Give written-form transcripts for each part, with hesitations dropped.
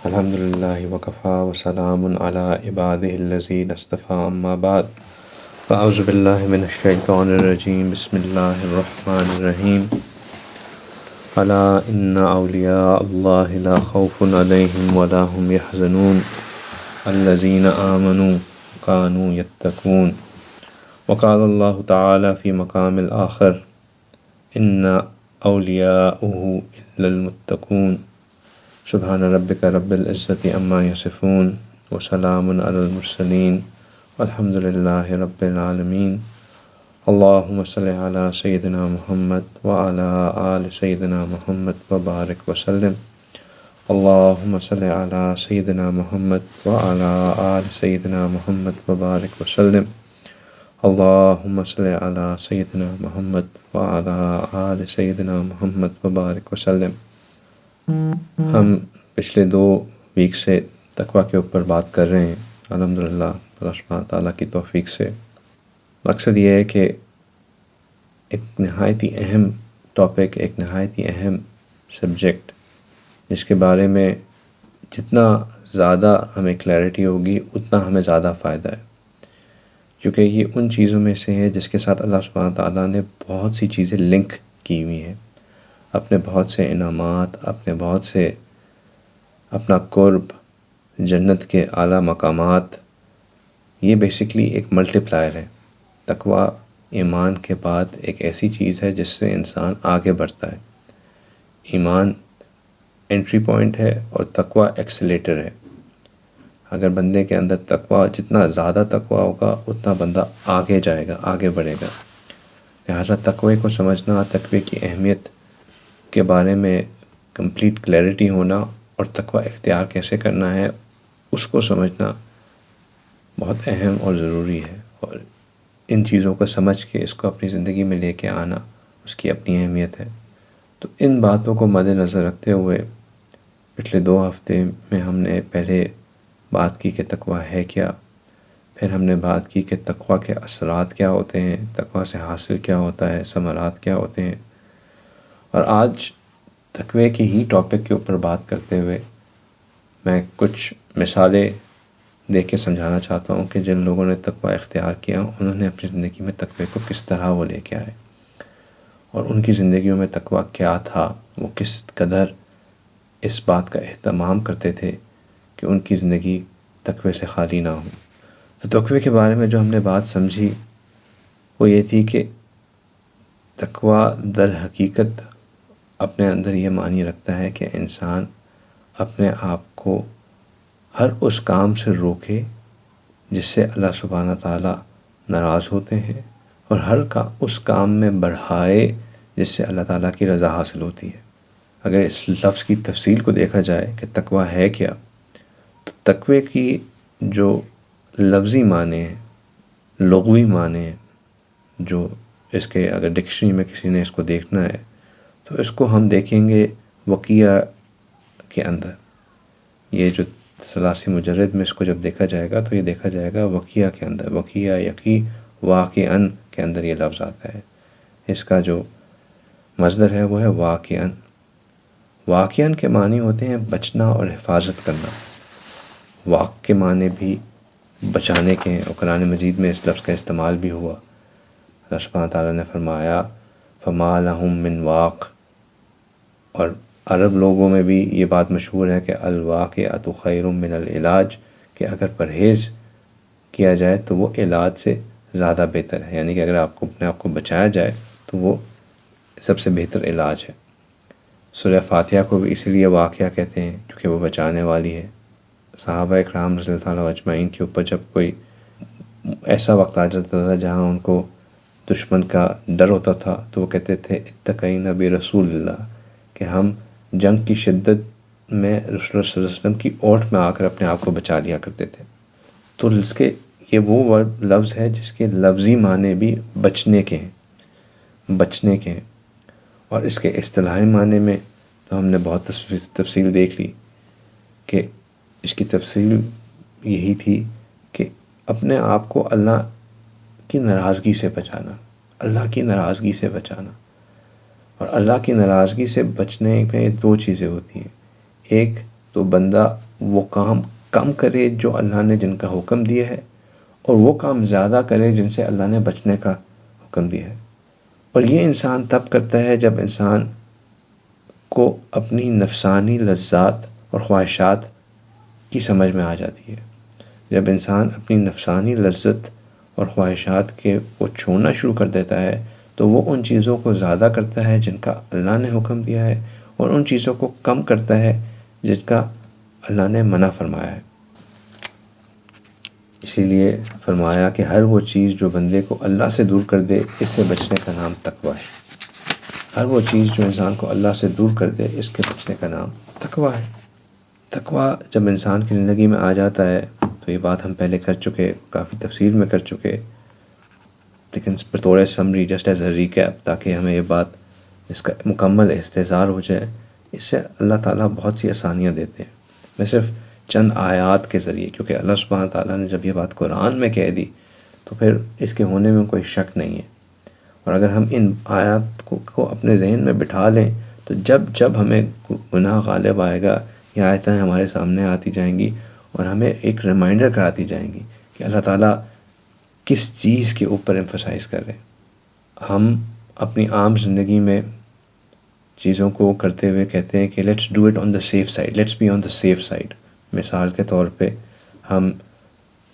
الحمد لله وكفى وسلام على عباده الذين اصطفى أما بعد فأعوذ بالله من الشيطان الرجيم بسم الله الرحمن الرحيم ألا إن أولياء الله لا خوف عليهم ولا هم يحزنون الذين آمنوا كانوا يتقون وقال الله تعالى في مقام الآخر إن أولياءه إلا المتقون سبحان ربك رب العزة عما يصفون وسلام على المرسلين والحمد لله رب العالمين اللهم صل على سيدنا محمد وعلى آل سيدنا محمد وبارك وسلم اللهم صل على سيدنا محمد وعلى آل سيدنا محمد وبارك وسلم اللهم صل على سيدنا محمد وعلى آل سيدنا محمد وبارك وسلم. ہم پچھلے 2 ویک سے تقویٰ کے اوپر بات کر رہے ہیں الحمدللہ اللہ سبحانہ تعالیٰ کی توفیق سے. مقصد یہ ہے کہ ایک نہایت ہی اہم ٹاپک، ایک نہایت ہی اہم سبجیکٹ جس کے بارے میں جتنا زیادہ ہمیں کلیئرٹی ہوگی اتنا ہمیں زیادہ فائدہ ہے، کیونکہ یہ ان چیزوں میں سے ہے جس کے ساتھ اللہ سبحانہ تعالیٰ نے بہت سی چیزیں لنک کی ہوئی ہیں، اپنے بہت سے انعامات، اپنا قرب، جنت کے اعلیٰ مقامات. یہ بیسیکلی ایک ملٹی پلائر ہے. تقویٰ ایمان کے بعد ایک ایسی چیز ہے جس سے انسان آگے بڑھتا ہے. ایمان انٹری پوائنٹ ہے اور تقویٰ ایکسیلیٹر ہے. اگر بندے کے اندر تقویٰ، جتنا زیادہ تقویٰ ہوگا اتنا بندہ آگے جائے گا، آگے بڑھے گا. لہٰذا تقوی کو سمجھنا، تقوی کی اہمیت کے بارے میں کمپلیٹ کلیئرٹی ہونا اور تقوی اختیار کیسے کرنا ہے اس کو سمجھنا بہت اہم اور ضروری ہے، اور ان چیزوں کو سمجھ کے اس کو اپنی زندگی میں لے کے آنا اس کی اپنی اہمیت ہے. تو ان باتوں کو مد نظر رکھتے ہوئے پچھلے 2 ہفتے میں ہم نے پہلے بات کی کہ تقوی ہے کیا، پھر ہم نے بات کی کہ تقوی کے اثرات کیا ہوتے ہیں، تقوی سے حاصل کیا ہوتا ہے، ثمرات کیا ہوتے ہیں. اور آج تقوی کے ہی ٹاپک کے اوپر بات کرتے ہوئے میں کچھ مثالیں دے کے سمجھانا چاہتا ہوں کہ جن لوگوں نے تقوی اختیار کیا انہوں نے اپنی زندگی میں تقوی کو کس طرح وہ لے کے آئے، اور ان کی زندگیوں میں تقوی کیا تھا، وہ کس قدر اس بات کا اہتمام کرتے تھے کہ ان کی زندگی تقوی سے خالی نہ ہو. تو تقوی کے بارے میں جو ہم نے بات سمجھی وہ یہ تھی کہ تقوی در حقیقت اپنے اندر یہ معنی رکھتا ہے کہ انسان اپنے آپ کو ہر اس کام سے روکے جس سے اللہ سبحانہ تعالیٰ ناراض ہوتے ہیں، اور اس کام میں بڑھائے جس سے اللہ تعالیٰ کی رضا حاصل ہوتی ہے. اگر اس لفظ کی تفصیل کو دیکھا جائے کہ تقوی ہے کیا، تو تقوی کی جو لفظی معنی ہیں، لغوی معنی ہیں، جو اس کے اگر ڈکشنری میں کسی نے اس کو دیکھنا ہے تو اس کو ہم دیکھیں گے وقیہ کے اندر. یہ جو ثلاثی مجرد میں اس کو جب دیکھا جائے گا تو یہ دیکھا جائے گا وقیہ کے اندر، وقیہ یقی واقعاً کے اندر یہ لفظ آتا ہے. اس کا جو مصدر ہے وہ ہے واقعاً. واقعاً کے معنی ہوتے ہیں بچنا اور حفاظت کرنا. واق کے معنی بھی بچانے کے ہیں، اور قرآن مجید میں اس لفظ کا استعمال بھی ہوا. اللہ سبحانہ تعالیٰ نے فرمایا فما لہم من واق، اور عرب لوگوں میں بھی یہ بات مشہور ہے کہ الواقعۃ خیر من العلاج، کہ اگر پرہیز کیا جائے تو وہ علاج سے زیادہ بہتر ہے. یعنی کہ اگر آپ کو اپنے آپ کو بچایا جائے تو وہ سب سے بہتر علاج ہے. سورہ فاتحہ کو بھی اسی لیے واقعہ کہتے ہیں کیونکہ وہ بچانے والی ہے. صحابہ اکرام رضی اللہ تعالیٰ اجمعین کے اوپر جب کوئی ایسا وقت آ جاتا تھا جہاں ان کو دشمن کا ڈر ہوتا تھا تو وہ کہتے تھے اتقینا برسول اللہ، کہ ہم جنگ کی شدت میں رسول اللہ صلی اللہ علیہ وسلم کی اوٹ میں آ کر اپنے آپ کو بچا لیا کرتے تھے. تو اس کے یہ وہ لفظ ہے جس کے لفظی معنی بھی بچنے کے ہیں، اور اس کے اصطلاحی معنی میں تو ہم نے بہت تفصیل دیکھ لی کہ اس کی تفصیل یہی تھی کہ اپنے آپ کو اللہ کی ناراضگی سے بچانا، اللہ کی ناراضگی سے بچانا. اور اللہ کی ناراضگی سے بچنے میں 2 چیزیں ہوتی ہیں. ایک تو بندہ وہ کام کم کرے جو اللہ نے جن کا حکم دیا ہے، اور وہ کام زیادہ کرے جن سے اللہ نے بچنے کا حکم دیا ہے۔ اور یہ انسان تب کرتا ہے جب انسان کو اپنی نفسانی لذات اور خواہشات کی سمجھ میں آ جاتی ہے۔ جب انسان اپنی نفسانی لذت اور خواہشات کے وہ چھوڑنا شروع کر دیتا ہے تو وہ ان چیزوں کو زیادہ کرتا ہے جن کا اللہ نے حکم دیا ہے، اور ان چیزوں کو کم کرتا ہے جس کا اللہ نے منع فرمایا ہے۔ اسی لیے فرمایا کہ ہر وہ چیز جو بندے کو اللہ سے دور کر دے، اس سے بچنے کا نام تقویٰ ہے۔ ہر وہ چیز جو انسان کو اللہ سے دور کر دے، اس کے بچنے کا نام تقویٰ ہے۔ تقویٰ جب انسان کی زندگی میں آ جاتا ہے تو یہ بات ہم پہلے کر چکے، کافی تفصیل میں کر چکے، لیکن بطور summary just as a recap, تاکہ ہمیں یہ بات اس کا مکمل استحضار ہو جائے۔ اس سے اللہ تعالیٰ بہت سی آسانیاں دیتے ہیں۔ میں صرف چند آیات کے ذریعے، کیونکہ اللہ سبحانہ تعالیٰ نے جب یہ بات قرآن میں کہہ دی تو پھر اس کے ہونے میں کوئی شک نہیں ہے۔ اور اگر ہم ان آیات کو اپنے ذہن میں بٹھا لیں تو جب ہمیں گناہ غالب آئے گا، یہ آیتیں ہمارے سامنے آتی جائیں گی اور ہمیں ایک ریمائنڈر کراتی جائیں گی کہ اللہ تعالیٰ کس چیز کے اوپر ایمفسائز کر رہے ہیں۔ ہم اپنی عام زندگی میں چیزوں کو کرتے ہوئے کہتے ہیں کہ let's do it on the safe side, let's be on the safe side. مثال کے طور پہ ہم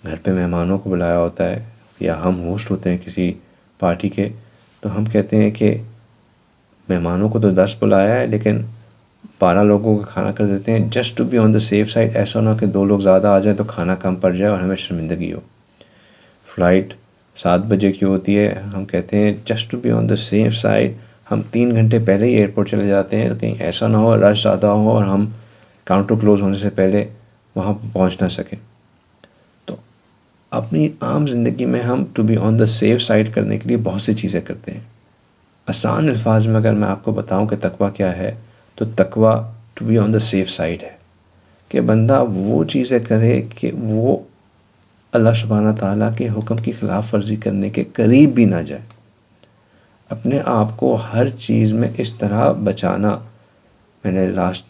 گھر پہ مہمانوں کو بلایا ہوتا ہے یا ہم ہوسٹ ہوتے ہیں کسی پارٹی کے، تو ہم کہتے ہیں کہ مہمانوں کو تو 10 بلایا ہے لیکن 12 لوگوں کا کھانا کر دیتے ہیں، just to be on the safe side. ایسا نہ کہ 2 لوگ زیادہ آ جائیں تو کھانا کم پڑ جائے اور ہمیں شرمندگی ہو۔ فلائٹ 7 بجے کی ہوتی ہے، ہم کہتے ہیں just to be on the safe side, ہم 3 گھنٹے پہلے ہی ایئرپورٹ چلے جاتے ہیں کہیں ایسا نہ ہو رش زیادہ ہو اور ہم کاؤنٹر کلوز ہونے سے پہلے وہاں پہنچ نہ سکیں۔ تو اپنی عام زندگی میں ہم to be on the safe side کرنے کے لیے بہت سی چیزیں کرتے ہیں۔ آسان الفاظ میں اگر میں آپ کو بتاؤں کہ تقویٰ کیا ہے، تو تقویٰ to be on the safe side ہے کہ بندہ وہ چیزیں کرے کہ وہ اللہ سبحانہ تعالیٰ کے حکم کی خلاف ورزی کرنے کے قریب بھی نہ جائے۔ اپنے آپ کو ہر چیز میں اس طرح بچانا۔ میں نے لاسٹ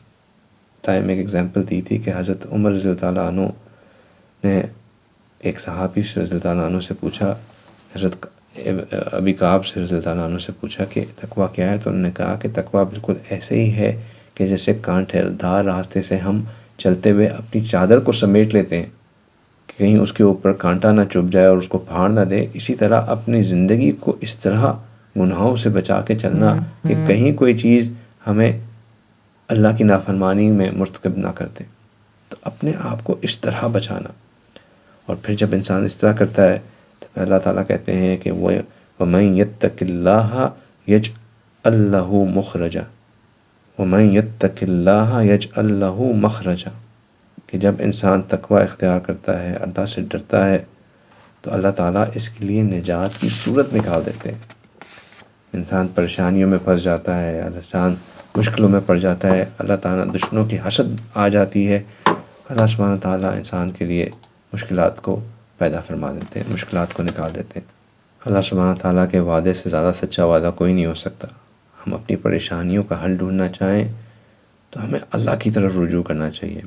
ٹائم ایک ایگزامپل دی تھی کہ حضرت عمر رضی اللہ تعالیٰ عنہ نے ایک صحابی سے رضی اللہ تعالیٰ عنہ سے پوچھا، حضرت ابی کعب سے رضی اللہ تعالیٰ عنہ سے پوچھا کہ تقویٰ کیا ہے، تو انہوں نے کہا کہ تقویٰ بالکل ایسے ہی ہے کہ جیسے کانٹے دار راستے سے ہم چلتے ہوئے اپنی چادر کو سمیٹ لیتے ہیں کہ کہیں اس کے اوپر کانٹا نہ چبھ جائے اور اس کو پھاڑ نہ دے، اسی طرح اپنی زندگی کو اس طرح گناہوں سے بچا کے چلنا کہ کہیں کوئی چیز ہمیں اللہ کی نافرمانی میں مرتکب نہ کرتے۔ تو اپنے آپ کو اس طرح بچانا، اور پھر جب انسان اس طرح کرتا ہے تو اللہ تعالیٰ کہتے ہیں کہ وَمَن يَتَّقِ اللَّهَ يَجْعَل لَّهُ مَخْرَجًا وَمَن يَتَّقِ اللَّهَ يَجْعَل لَّهُ مَخْرَجًا، کہ جب انسان تقویٰ اختیار کرتا ہے، اللہ سے ڈرتا ہے، تو اللہ تعالیٰ اس کے لیے نجات کی صورت نکال دیتے ہیں۔ انسان پریشانیوں میں پھنس جاتا ہے، انسان مشکلوں میں پڑ جاتا ہے، اللہ تعالیٰ دشمنوں کی حسد آ جاتی ہے، اللہ سبحانہ تعالیٰ انسان کے لیے مشکلات کو پیدا فرما دیتے ہیں، مشکلات کو نکال دیتے ہیں۔ اللہ سبحانہ تعالیٰ کے وعدے سے زیادہ سچا وعدہ کوئی نہیں ہو سکتا۔ ہم اپنی پریشانیوں کا حل ڈھونڈنا چاہیں تو ہمیں اللہ کی طرف رجوع کرنا چاہیے،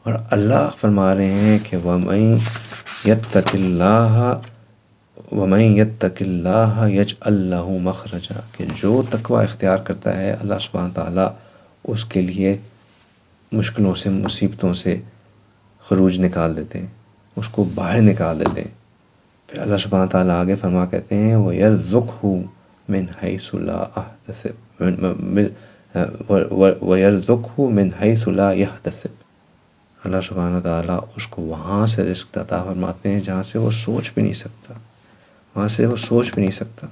اور اللہ فرما رہے ہیں کہ وَمَن يَتَّقِ اللَّهَ يَجْعَل لَّهُ مَخْرَجًا، کہ جو تقویٰ اختیار کرتا ہے اللہ سبحانہ تعالیٰ اس کے لیے مشکلوں سے، مصیبتوں سے خروج نکال دیتے ہیں، اس کو باہر نکال دیتے ہیں۔ پھر اللہ سبحانہ تعالیٰ آگے فرما کہتے ہیں وَيَرْزُقْهُ مِنْ حَيْثُ لَا يَحْتَسِبُ، اللہ سبحانہ تعالیٰ اس کو وہاں سے رزق عطا فرماتے ہیں جہاں سے وہ سوچ بھی نہیں سکتا، وہاں سے وہ سوچ بھی نہیں سکتا۔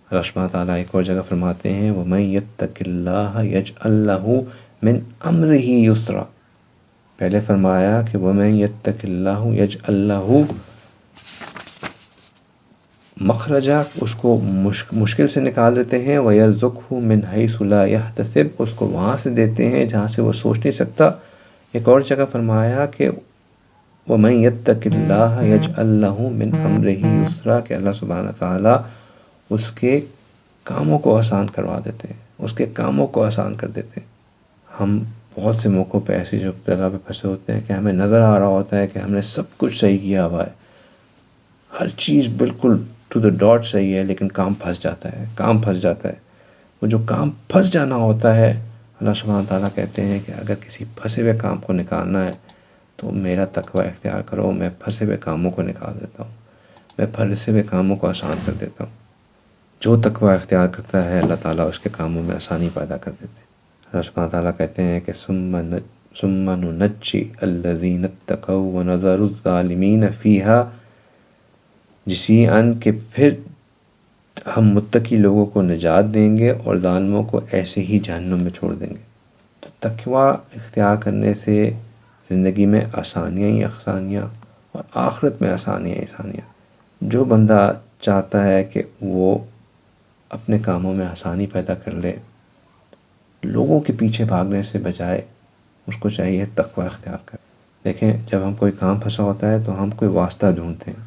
اللہ سبحانہ تعالیٰ ایک اور جگہ فرماتے ہیں وَمَن يَتَّقِ اللَّهَ يَجْعَل لَّهُ مِنْ أَمْرِهِ يُسْرًا، پہلے فرمایا کہ وَمَن يَتَّقِ اللَّهَ يَجْعَل لَّهُ مخرجا، اس کو مشکل سے نکال دیتے ہیں، وَيَرْزُقْهُ مِنْ حَيْثُ لَا يَحْتَسِبُ، اس کو وہاں سے دیتے ہیں جہاں سے وہ سوچ نہیں سکتا۔ ایک اور جگہ فرمایا کہ وَمَن يَتَّقِ اللَّهَ يَجْعَل لَّهُ مِنْ أَمْرِهِ يُسْرًا، کہ اللہ سبحانہ تعالیٰ اس کے کاموں کو آسان کروا دیتے ہیں، اس کے کاموں کو آسان کر دیتے ہیں۔ ہم بہت سے موقعوں پہ ایسی جگہ پہ پھنسے ہوتے ہیں کہ ہمیں نظر آ رہا ہوتا ہے کہ ہم نے سب کچھ صحیح کیا ہوا ہے، ہر چیز بالکل ٹو دا ڈاٹ صحیح ہے، لیکن کام پھنس جاتا ہے، کام پھنس جاتا ہے۔ وہ جو کام پھنس جانا ہوتا ہے، اللہ سبحانہ تعالیٰ کہتے ہیں کہ اگر کسی پھنسے ہوئے کام کو نکالنا ہے تو میرا تقوی اختیار کرو، میں پھنسے ہوئے کاموں کو نکال دیتا ہوں، میں پھنسے ہوئے کاموں کو آسان کر دیتا ہوں۔ جو تقوی اختیار کرتا ہے اللہ تعالیٰ اس کے کاموں میں آسانی پیدا کر دیتے ہیں۔ اللہ سبحانہ تعالیٰ کہتے ہیں کہ ثم ننجی الذین اتقوا ونذر الظالمین فیہا، جسی ان کہ پھر ہم متقی لوگوں کو نجات دیں گے اور ظالموں کو ایسے ہی جہنم میں چھوڑ دیں گے۔ تو تقوی اختیار کرنے سے زندگی میں آسانیاں ہی آسانیاں اور آخرت میں آسانیاں ہی آسانیاں۔ جو بندہ چاہتا ہے کہ وہ اپنے کاموں میں آسانی پیدا کر لے، لوگوں کے پیچھے بھاگنے سے بجائے اس کو چاہیے تقوی اختیار کرے۔ دیکھیں، جب ہم کوئی کام پھنسا ہوتا ہے تو ہم کوئی واسطہ ڈھونڈتے ہیں،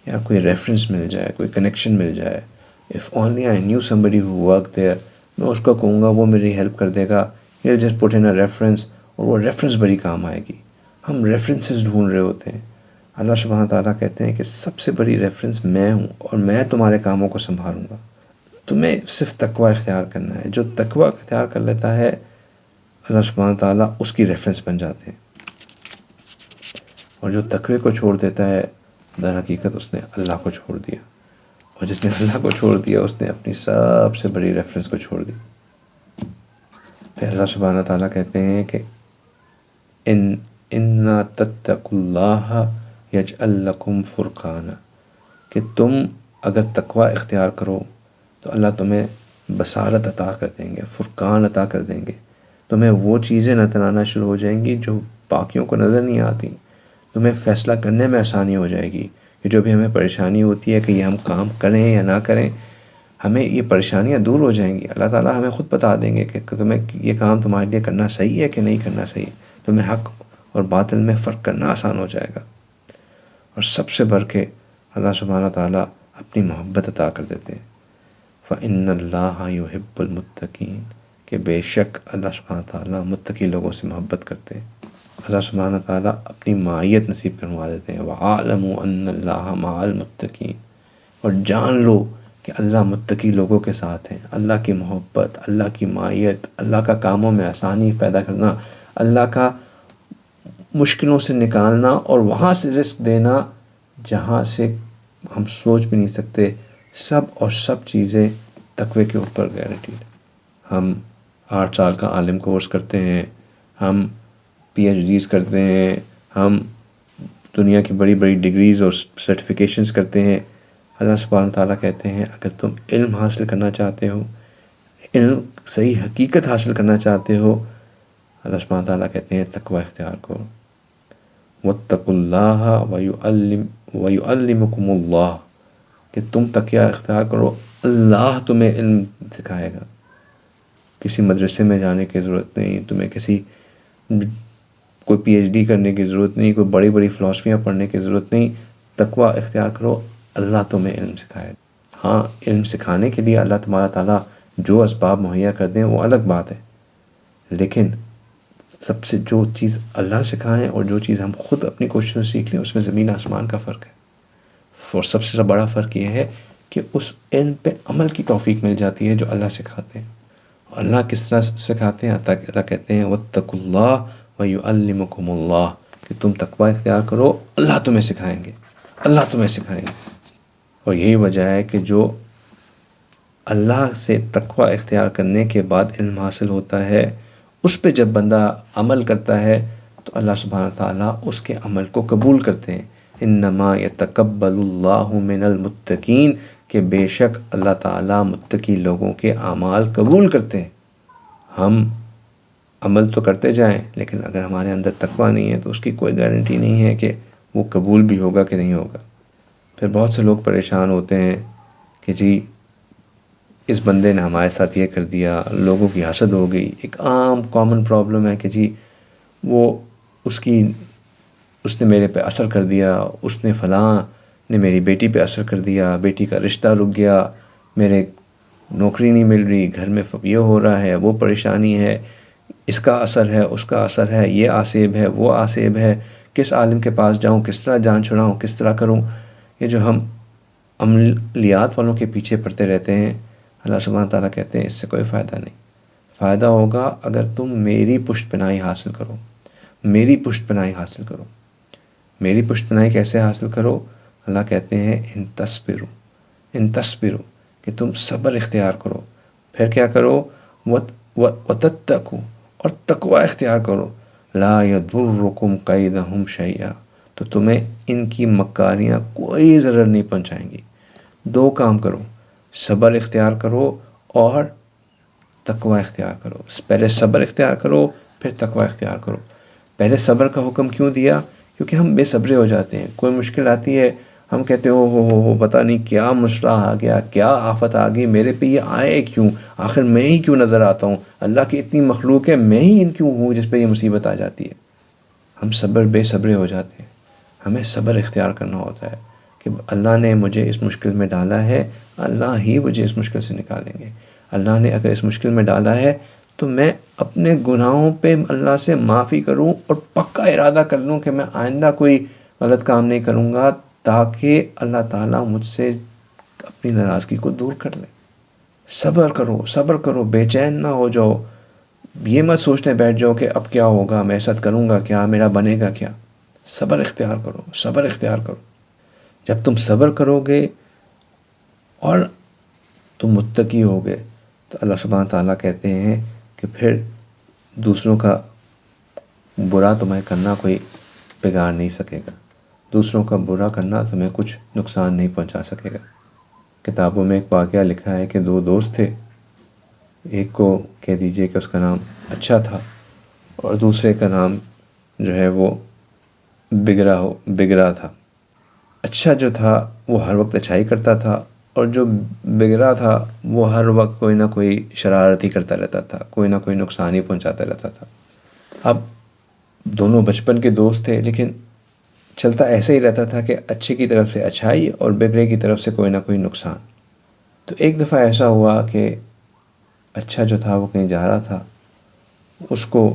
یا کوئی ریفرنس مل جائے، کوئی کنیکشن مل جائے۔ if only I knew somebody who worked there، میں اس کو کہوں گا، وہ میری ہیلپ کر دے گا، he'll just put in a reference، اور وہ ریفرنس بڑی کام آئے گی۔ ہم ریفرنسز ڈھونڈ رہے ہوتے ہیں۔ اللہ سبحانہ تعالیٰ کہتے ہیں کہ سب سے بڑی ریفرنس میں ہوں، اور میں تمہارے کاموں کو سنبھالوں گا۔ تمہیں صرف تقوی اختیار کرنا ہے۔ جو تقوی اختیار کر لیتا ہے، اللہ سبحانہ تعالیٰ اس کی ریفرنس بن جاتے ہیں، اور جو تقوی کو چھوڑ دیتا ہے در حقیقت اس نے اللہ کو چھوڑ دیا، اور جس نے اللہ کو چھوڑ دیا اس نے اپنی سب سے بڑی ریفرنس کو چھوڑ دی۔ پھر اللہ سبحانہ تعالیٰ کہتے ہیں کہ اِنَّا تَتَّقُوا اللَّهَ يَجْعَلْ لَكُمْ فُرْقَانًا، کہ تم اگر تقوی اختیار کرو تو اللہ تمہیں بصارت عطا کر دیں گے، فرقان عطا کر دیں گے۔ تمہیں وہ چیزیں نظر آنا شروع ہو جائیں گی جو باقیوں کو نظر نہیں آتی۔ تمہیں فیصلہ کرنے میں آسانی ہو جائے گی، کہ جو بھی ہمیں پریشانی ہوتی ہے کہ یہ ہم کام کریں یا نہ کریں، ہمیں یہ پریشانیاں دور ہو جائیں گی۔ اللہ تعالیٰ ہمیں خود بتا دیں گے کہ تمہیں یہ کام تمہارے لیے کرنا صحیح ہے کہ نہیں کرنا صحیح، تمہیں حق اور باطل میں فرق کرنا آسان ہو جائے گا۔ اور سب سے بڑھ کے اللہ سبحانہ تعالیٰ اپنی محبت عطا کر دیتے ہیں۔ فَإِنَّ اللَّهَ يُحِبُّ الْمُتَّقِينَ، کہ بے شک اللہ سبحانہ تعالیٰ متقی لوگوں سے محبت کرتے ہیں۔ اللہ سبحانہ تعالیٰ اپنی معیت نصیب کروا دیتے ہیں۔ وَعَالَمُوا أَنَّ اللَّهَ مَعَ الْمُتَّقِينَ، اور جان لو کہ اللہ متقی لوگوں کے ساتھ ہیں۔ اللہ کی محبت، اللہ کی معیت، اللہ کا کاموں میں آسانی پیدا کرنا، اللہ کا مشکلوں سے نکالنا اور وہاں سے رزق دینا جہاں سے ہم سوچ بھی نہیں سکتے، سب اور سب چیزیں تقوی کے اوپر گارنٹیڈ۔ ہم 8 سال کا عالم کورس کرتے ہیں، ہم پی ایچ ڈیز کرتے ہیں، ہم دنیا کی بڑی بڑی ڈگریز اور سرٹیفکیشنز کرتے ہیں۔ اللہ سبحانہ تعالیٰ کہتے ہیں اگر تم علم حاصل کرنا چاہتے ہو، علم صحیح حقیقت حاصل کرنا چاہتے ہو، اللہ سبحانہ تعالیٰ کہتے ہیں تقوی اختیار کرو۔ وَاتَّقُوا اللَّهَ وَيُعَلِّمُكُمُ اللَّهُ، کہ تم تقوی اختیار کرو، اللہ تمہیں علم سکھائے گا۔ کسی مدرسے میں جانے کی ضرورت نہیں، تمہیں کسی کوئی پی ایچ ڈی کرنے کی ضرورت نہیں، کوئی بڑی بڑی فلاسفیاں پڑھنے کی ضرورت نہیں۔ تقوی اختیار کرو، اللہ تمہیں علم سکھائے گا۔ ہاں، علم سکھانے کے لیے اللہ تبارک تعالیٰ جو اسباب مہیا کر دیں وہ الگ بات ہے، لیکن سب سے جو چیز اللہ سکھائیں اور جو چیز ہم خود اپنی کوششوں سے سیکھ لیں، اس میں زمین آسمان کا فرق ہے۔ اور سب سے بڑا فرق یہ ہے کہ اس علم پہ عمل کی توفیق مل جاتی ہے جو اللہ سکھاتے ہیں۔ اور اللہ کس طرح سکھاتے ہیں؟ اللہ کہتے ہیں وَاتَّقُوا اللَّهَ وَيُعَلِّمُكُمُ اللَّهُ، کہ تم تقوی اختیار کرو، اللہ تمہیں سکھائیں گے، اللہ تمہیں سکھائیں گے۔ اور یہی وجہ ہے کہ جو اللہ سے تقوی اختیار کرنے کے بعد علم حاصل ہوتا ہے، اس پہ جب بندہ عمل کرتا ہے تو اللہ سبحانہ تعالیٰ اس کے عمل کو قبول کرتے ہیں۔ انما یتقبل اللہ من المتقین، کہ بے شک اللہ تعالیٰ متقی لوگوں کے اعمال قبول کرتے ہیں۔ ہم عمل تو کرتے جائیں، لیکن اگر ہمارے اندر تقوی نہیں ہے تو اس کی کوئی گارنٹی نہیں ہے کہ وہ قبول بھی ہوگا کہ نہیں ہوگا۔ پھر بہت سے لوگ پریشان ہوتے ہیں کہ جی اس بندے نے ہمارے ساتھ یہ کر دیا، لوگوں کی حسد ہو گئی۔ ایک عام کامن پرابلم ہے کہ جی وہ اس نے میرے پہ اثر کر دیا، اس نے فلاں نے میری بیٹی پہ اثر کر دیا، بیٹی کا رشتہ رک گیا، میرے نوکری نہیں مل رہی، گھر میں یہ ہو رہا ہے، وہ پریشانی ہے۔ اس کا اثر ہے، اس کا اثر ہے، یہ آسیب ہے، وہ آسیب ہے، کس عالم کے پاس جاؤں، کس طرح جان چھڑاؤں، کس طرح کروں. یہ جو ہم عملیات والوں کے پیچھے پڑتے رہتے ہیں، اللہ سبحانہ تعالیٰ کہتے ہیں اس سے کوئی فائدہ نہیں. فائدہ ہوگا اگر تم میری پشت پناہی حاصل کرو. میری پشت پناہی حاصل کرو. میری پشت پناہی کیسے حاصل کرو؟ اللہ کہتے ہیں ان تصبرو، کہ تم صبر اختیار کرو. پھر کیا کرو؟ وتتقوا، اور تقوی اختیار کرو. لا یضرکم کیدہم شیئا، تو تمہیں ان کی مکاریاں کوئی ضرر نہیں پہنچائیں گی. دو کام کرو، صبر اختیار کرو اور تقوی اختیار کرو. پہلے صبر اختیار کرو، پھر تقوی اختیار کرو. پہلے صبر کا حکم کیوں دیا؟ کیونکہ ہم بے صبرے ہو جاتے ہیں. کوئی مشکل آتی ہے، ہم کہتے ہیں ہو پتہ نہیں کیا مسئلہ آ گیا، کیا آفت آ گئی، میرے پہ یہ آئے کیوں، آخر میں ہی کیوں نظر آتا ہوں، اللہ کی اتنی مخلوق ہے، میں ہی کیوں ہوں جس پہ یہ مصیبت آ جاتی ہے. ہم بے صبرے ہو جاتے ہیں. ہمیں صبر اختیار کرنا ہوتا ہے کہ اللہ نے مجھے اس مشکل میں ڈالا ہے، اللہ ہی مجھے اس مشکل سے نکالیں گے. اللہ نے اگر اس مشکل میں ڈالا ہے تو میں اپنے گناہوں پہ اللہ سے معافی کروں اور پکا ارادہ کر لوں کہ میں آئندہ کوئی غلط کام نہیں کروں گا، تاکہ اللہ تعالیٰ مجھ سے اپنی ناراضگی کو دور کر لے. صبر کرو، صبر کرو، بے چین نہ ہو جاؤ. یہ مت سوچنے بیٹھ جاؤ کہ اب کیا ہوگا، میں ایسا کروں گا کیا، میرا بنے گا کیا. صبر اختیار کرو، صبر اختیار کرو. جب تم صبر کرو گے اور تم متقی ہوگے تو اللہ سبحانہ تعالیٰ کہتے ہیں کہ پھر دوسروں کا برا تمہیں کرنا کوئی بگاڑ نہیں سکے گا. دوسروں کا برا کرنا تمہیں کچھ نقصان نہیں پہنچا سکے گا. کتابوں میں ایک واقعہ لکھا ہے کہ دو دوست تھے. ایک کو کہہ دیجئے کہ اس کا نام اچھا تھا، اور دوسرے کا نام جو ہے وہ بگڑا تھا. اچھا جو تھا وہ ہر وقت اچھائی کرتا تھا، اور جو بگڑا تھا وہ ہر وقت کوئی نہ کوئی شرارتی کرتا رہتا تھا، کوئی نہ کوئی نقصان ہی پہنچاتا رہتا تھا. اب دونوں بچپن کے دوست تھے، لیکن چلتا ایسے ہی رہتا تھا کہ اچھے کی طرف سے اچھائی اور بگڑے کی طرف سے کوئی نہ کوئی نقصان. تو ایک دفعہ ایسا ہوا کہ اچھا جو تھا وہ کہیں جا رہا تھا، اس کو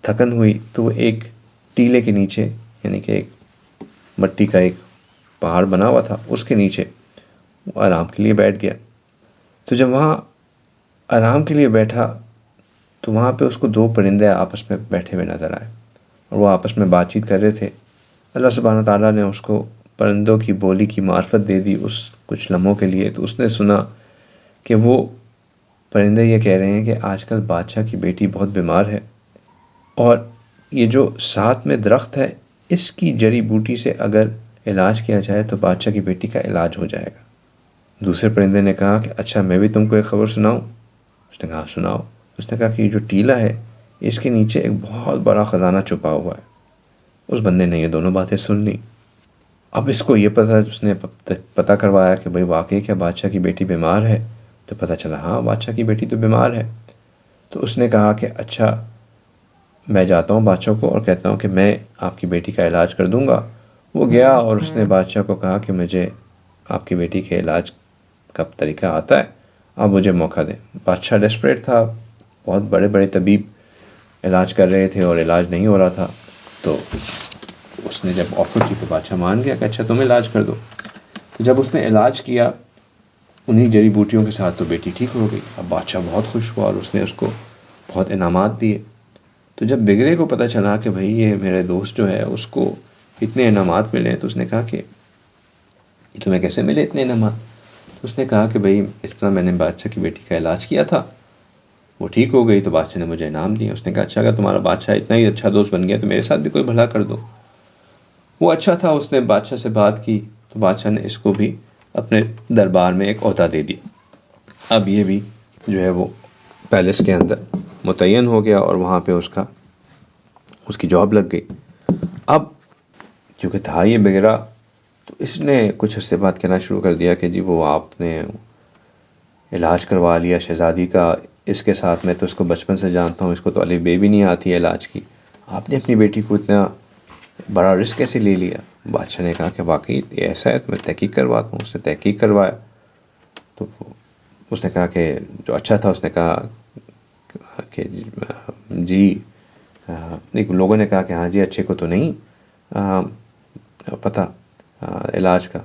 تھکن ہوئی تو وہ ایک ٹیلے کے نیچے، یعنی کہ ایک مٹی کا ایک پہاڑ بنا ہوا تھا، اس کے نیچے وہ آرام کے لیے بیٹھ گیا. تو جب وہاں آرام کے لیے بیٹھا تو وہاں پہ اس کو دو پرندے آپس میں بیٹھے ہوئے نظر آئے، اور وہ آپس میں بات چیت کر رہے تھے. اللہ سبحانہ تعالیٰ نے اس کو پرندوں کی بولی کی معرفت دے دی اس کچھ لمحوں کے لیے. تو اس نے سنا کہ وہ پرندے یہ کہہ رہے ہیں کہ آج کل بادشاہ کی بیٹی بہت بیمار ہے، اور یہ جو ساتھ میں درخت ہے اس کی جڑی بوٹی سے اگر علاج کیا جائے تو بادشاہ کی بیٹی کا علاج ہو جائے گا. دوسرے پرندے نے کہا کہ اچھا میں بھی تم کو ایک خبر سناؤں. اس نے کہا سناؤ. اس نے کہا کہ یہ جو ٹیلا ہے اس کے نیچے ایک بہت بڑا خزانہ چھپا ہوا ہے. اس بندے نے یہ دونوں باتیں سن لی. اب اس کو یہ اس نے پتہ کروایا کہ بھئی واقعی کیا بادشاہ کی بیٹی بیمار ہے؟ تو پتہ چلا ہاں بادشاہ کی بیٹی تو بیمار ہے. تو اس نے کہا کہ اچھا میں جاتا ہوں بادشاہ کو اور کہتا ہوں کہ میں آپ کی بیٹی کا علاج کر دوں گا. وہ گیا اور اس نے بادشاہ کو کہا کہ مجھے آپ کی بیٹی کے علاج کا طریقہ آتا ہے، آپ مجھے موقع دیں. بادشاہ ڈیسپریٹ تھا، بہت بڑے بڑے طبیب علاج کر رہے تھے اور علاج نہیں ہو رہا تھا. تو اس نے جب آفر کی تو بادشاہ مان گیا کہ اچھا تم علاج کر دو. تو جب اس نے علاج کیا انہی جڑی بوٹیوں کے ساتھ تو بیٹی ٹھیک ہو گئی. اب بادشاہ بہت خوش ہوا اور اس نے اس کو بہت انعامات دیے. تو جب بگڑے کو پتہ چلا کہ بھئی یہ میرے دوست جو ہے اس کو اتنے انعامات ملے، تو اس نے کہا کہ یہ تمہیں کیسے ملے اتنے انعامات؟ تو اس نے کہا کہ بھئی اس طرح میں نے بادشاہ کی بیٹی کا علاج کیا تھا، وہ ٹھیک ہو گئی تو بادشاہ نے مجھے انعام دیا. اس نے کہا اچھا اگر تمہارا بادشاہ اتنا ہی اچھا دوست بن گیا تو میرے ساتھ بھی کوئی بھلا کر دو. وہ اچھا تھا، اس نے بادشاہ سے بات کی تو بادشاہ نے اس کو بھی اپنے دربار میں ایک عہدہ دے دیا. اب یہ بھی جو ہے وہ پیلس کے اندر متعین ہو گیا اور وہاں پہ اس کی جاب لگ گئی. اب چونکہ تھا یہ بگڑا تو اس نے کچھ عرصے بعد کہنا شروع کر دیا کہ جی وہ آپ نے علاج کروا لیا شہزادی کا، اس کے ساتھ میں تو اس کو بچپن سے جانتا ہوں، اس کو تو الف بے بھی نہیں آتی ہے علاج کی، آپ نے اپنی بیٹی کو اتنا بڑا رسک کیسے لے لیا؟ بادشاہ نے کہا کہ واقعی ایسا ہے تو میں تحقیق کرواتا ہوں. اس نے تحقیق کروایا تو اس نے کہا کہ جو اچھا تھا اس نے کہا کہ جی ایک لوگوں نے کہا کہ ہاں جی اچھے کو تو نہیں پتہ علاج کا،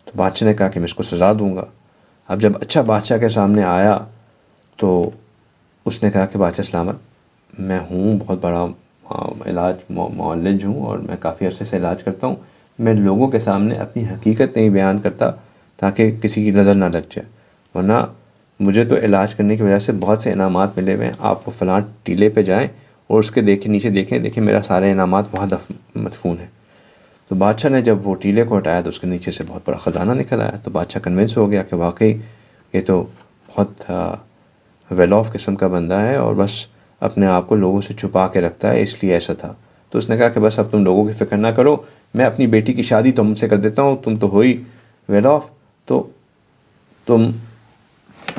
تو بادشاہ نے کہا کہ میں اس کو سزا دوں گا۔ اب جب اچھا بادشاہ کے سامنے آیا تو اس نے کہا کہ بادشاہ سلامت، میں ہوں بہت بڑا علاج معالج ہوں اور میں کافی عرصے سے علاج کرتا ہوں، میں لوگوں کے سامنے اپنی حقیقت نہیں بیان کرتا تاکہ کسی کی نظر نہ لگ جائے، ورنہ مجھے تو علاج کرنے کی وجہ سے بہت سے انعامات ملے ہوئے ہیں، آپ وہ فلاں ٹیلے پہ جائیں اور اس کے نیچے دیکھیں میرا سارے انعامات وہاں مدفون ہیں۔ تو بادشاہ نے جب وہ ٹیلے کو ہٹایا تو اس کے نیچے سے بہت بڑا خزانہ نکل آیا، تو بادشاہ کنونس ہو گیا کہ واقعی یہ تو بہت ویل آف قسم کا بندہ ہے اور بس اپنے آپ کو لوگوں سے چھپا کے رکھتا ہے، اس لیے ایسا تھا۔ تو اس نے کہا کہ بس اب تم لوگوں کی فکر نہ کرو، میں اپنی بیٹی کی شادی تم سے کر دیتا ہوں، تم تو ہو ہی ویل آف، تو تم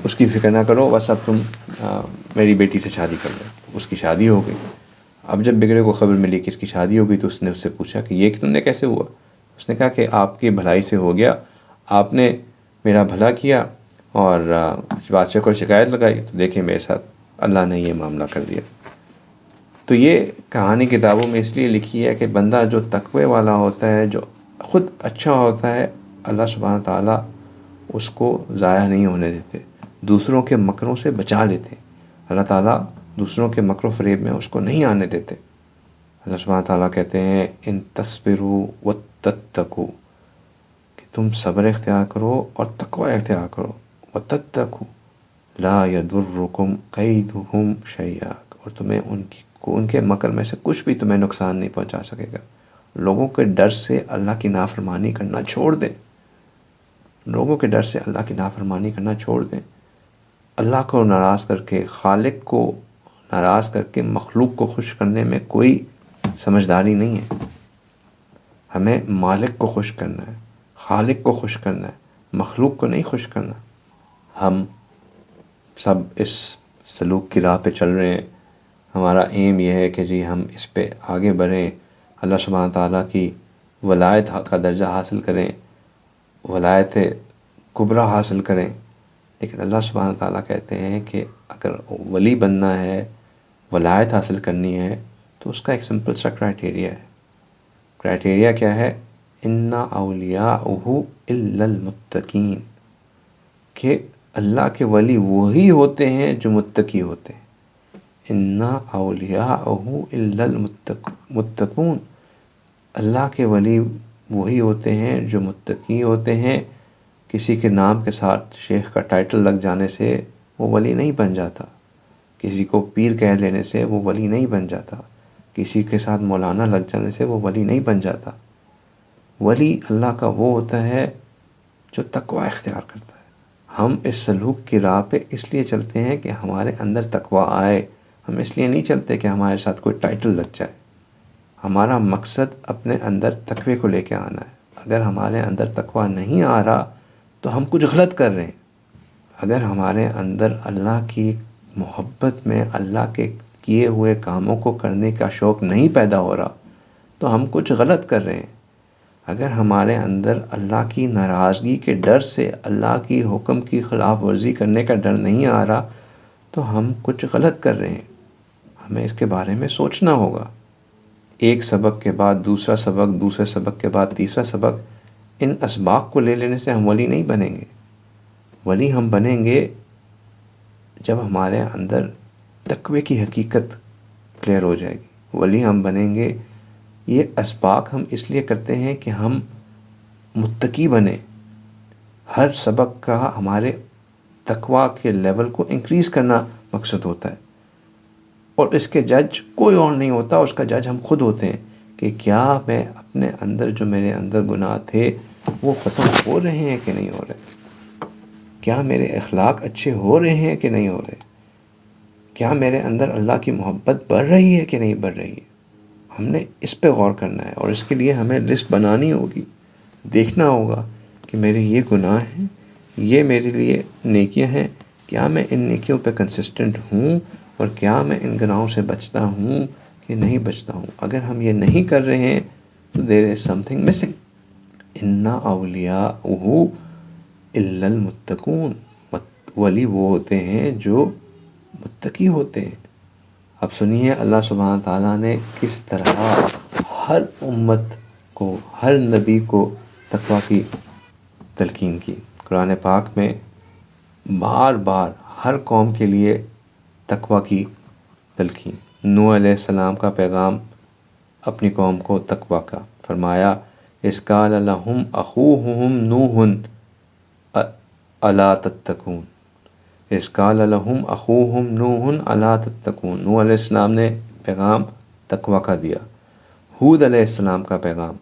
اس کی فکر نہ کرو، بس اب تم میری بیٹی سے شادی کر لو۔ اس کی شادی ہو گئی۔ اب جب بگڑے کو خبر ملی کہ اس کی شادی ہو گئی تو اس نے اس سے پوچھا کہ یہ تم نے کیسے ہوا؟ اس نے کہا کہ آپ کی بھلائی سے ہو گیا، آپ نے میرا بھلا کیا اور بادشاہ کو شکایت لگائی تو دیکھیں میرے ساتھ اللہ نے یہ معاملہ کر دیا۔ تو یہ کہانی کتابوں میں اس لیے لکھی ہے کہ بندہ جو تقوی والا ہوتا ہے، جو خود اچھا ہوتا ہے، اللہ سبحانہ تعالیٰ اس کو ضائع نہیں ہونے دیتے، دوسروں کے مکروں سے بچا لیتے، اللہ تعالیٰ دوسروں کے مکر و فریب میں اس کو نہیں آنے دیتے۔ اللہ سبحانہ تعالیٰ کہتے ہیں ان تصبروا وتتقوا، کہ تم صبر اختیار کرو اور تقوی اختیار کرو، وتتقوا لا یضرکم کیدہم شیئا، اور تمہیں ان کے مکر میں سے کچھ بھی تمہیں نقصان نہیں پہنچا سکے گا۔ لوگوں کے ڈر سے اللہ کی نافرمانی کرنا چھوڑ دیں، لوگوں کے ڈر سے اللہ کی نافرمانی کرنا چھوڑ دیں۔ اللہ کو ناراض کر کے، خالق کو ناراض کر کے مخلوق کو خوش کرنے میں کوئی سمجھداری نہیں ہے۔ ہمیں مالک کو خوش کرنا ہے، خالق کو خوش کرنا ہے، مخلوق کو نہیں خوش کرنا۔ ہم سب اس سلوک کی راہ پہ چل رہے ہیں، ہمارا ایم یہ ہے کہ جی ہم اس پہ آگے بڑھیں، اللہ سبحانہ تعالیٰ کی ولایت کا درجہ حاصل کریں، ولایت کبریٰ حاصل کریں۔ لیکن اللہ سبحانہ تعالیٰ کہتے ہیں کہ اگر ولی بننا ہے، ولایت حاصل کرنی ہے، تو اس کا ایک سمپل سا کرائٹیریا ہے۔ کرائٹیریا کیا ہے؟ اِنَّ أَوْلِيَاءَهُ إِلَّا الْمُتَّقِينَ، کہ اللہ کے ولی وہی ہوتے ہیں جو متقی ہوتے ہیں۔ اِنَّ أَوْلِيَاءَهُ إِلَّا الْمُتَّقُونَ، اللہ کے ولی وہی ہوتے ہیں جو متقی ہوتے ہیں۔ کسی کے نام کے ساتھ شیخ کا ٹائٹل لگ جانے سے وہ ولی نہیں بن جاتا، کسی کو پیر کہہ لینے سے وہ ولی نہیں بن جاتا، کسی کے ساتھ مولانا لگ جانے سے وہ ولی نہیں بن جاتا۔ ولی اللہ کا وہ ہوتا ہے جو تقوی اختیار کرتا ہے۔ ہم اس سلوک کی راہ پہ اس لیے چلتے ہیں کہ ہمارے اندر تقوی آئے، ہم اس لیے نہیں چلتے کہ ہمارے ساتھ کوئی ٹائٹل لگ جائے۔ ہمارا مقصد اپنے اندر تقوی کو لے کے آنا ہے۔ اگر ہمارے اندر تقوی نہیں آ رہا تو ہم کچھ غلط کر رہے ہیں۔ اگر ہمارے اندر اللہ کی محبت میں اللہ کے کیے ہوئے کاموں کو کرنے کا شوق نہیں پیدا ہو رہا تو ہم کچھ غلط کر رہے ہیں۔ اگر ہمارے اندر اللہ کی ناراضگی کے ڈر سے اللہ کی حکم کی خلاف ورزی کرنے کا ڈر نہیں آ رہا تو ہم کچھ غلط کر رہے ہیں۔ ہمیں اس کے بارے میں سوچنا ہوگا۔ ایک سبق کے بعد دوسرا سبق، دوسرے سبق کے بعد تیسرا سبق، ان اسباق کو لے لینے سے ہم ولی نہیں بنیں گے۔ ولی ہم بنیں گے جب ہمارے اندر تقوی کی حقیقت کلیئر ہو جائے گی۔ ولی ہم بنیں گے، یہ اسباق ہم اس لیے کرتے ہیں کہ ہم متقی بنیں۔ ہر سبق کا ہمارے تقوی کے لیول کو انکریز کرنا مقصد ہوتا ہے، اور اس کے جج کوئی اور نہیں ہوتا، اس کا جج ہم خود ہوتے ہیں کہ کیا میں اپنے اندر جو میرے اندر گناہ تھے وہ ختم ہو رہے ہیں کہ نہیں ہو رہے، کیا میرے اخلاق اچھے ہو رہے ہیں کہ نہیں ہو رہے، کیا میرے اندر اللہ کی محبت بڑھ رہی ہے کہ نہیں بڑھ رہی ہے۔ ہم نے اس پہ غور کرنا ہے، اور اس کے لیے ہمیں لسٹ بنانی ہوگی، دیکھنا ہوگا کہ میرے یہ گناہ ہیں، یہ میرے لیے نیکیاں ہیں، کیا میں ان نیکیوں پہ کنسسٹنٹ ہوں، اور کیا میں ان گناہوں سے بچتا ہوں کہ نہیں بچتا ہوں۔ اگر ہم یہ نہیں کر رہے ہیں تو دیر از سم تھنگ مسنگ۔ اِنَّ أَوْلِيَاءَهُ إِلَّا الْمُتَّقُونَ، ولی وہ ہوتے ہیں جو متقی ہوتے ہیں۔ اب سنیے اللہ سبحانہ تعالیٰ نے کس طرح ہر امت کو، ہر نبی کو تقوی کی تلقین کی۔ قرآن پاک میں بار بار ہر قوم کے لیے تقوی کی تلقین۔ نوح علیہ السلام کا پیغام اپنی قوم کو تقوی کا، فرمایا اذ قال لهم اخوهم نوح الا تتقون، اذ قال لهم اخوهم نوح الا تتقون۔ نوح علیہ السلام نے پیغام تقوی کا دیا۔ ہود علیہ السلام کا پیغام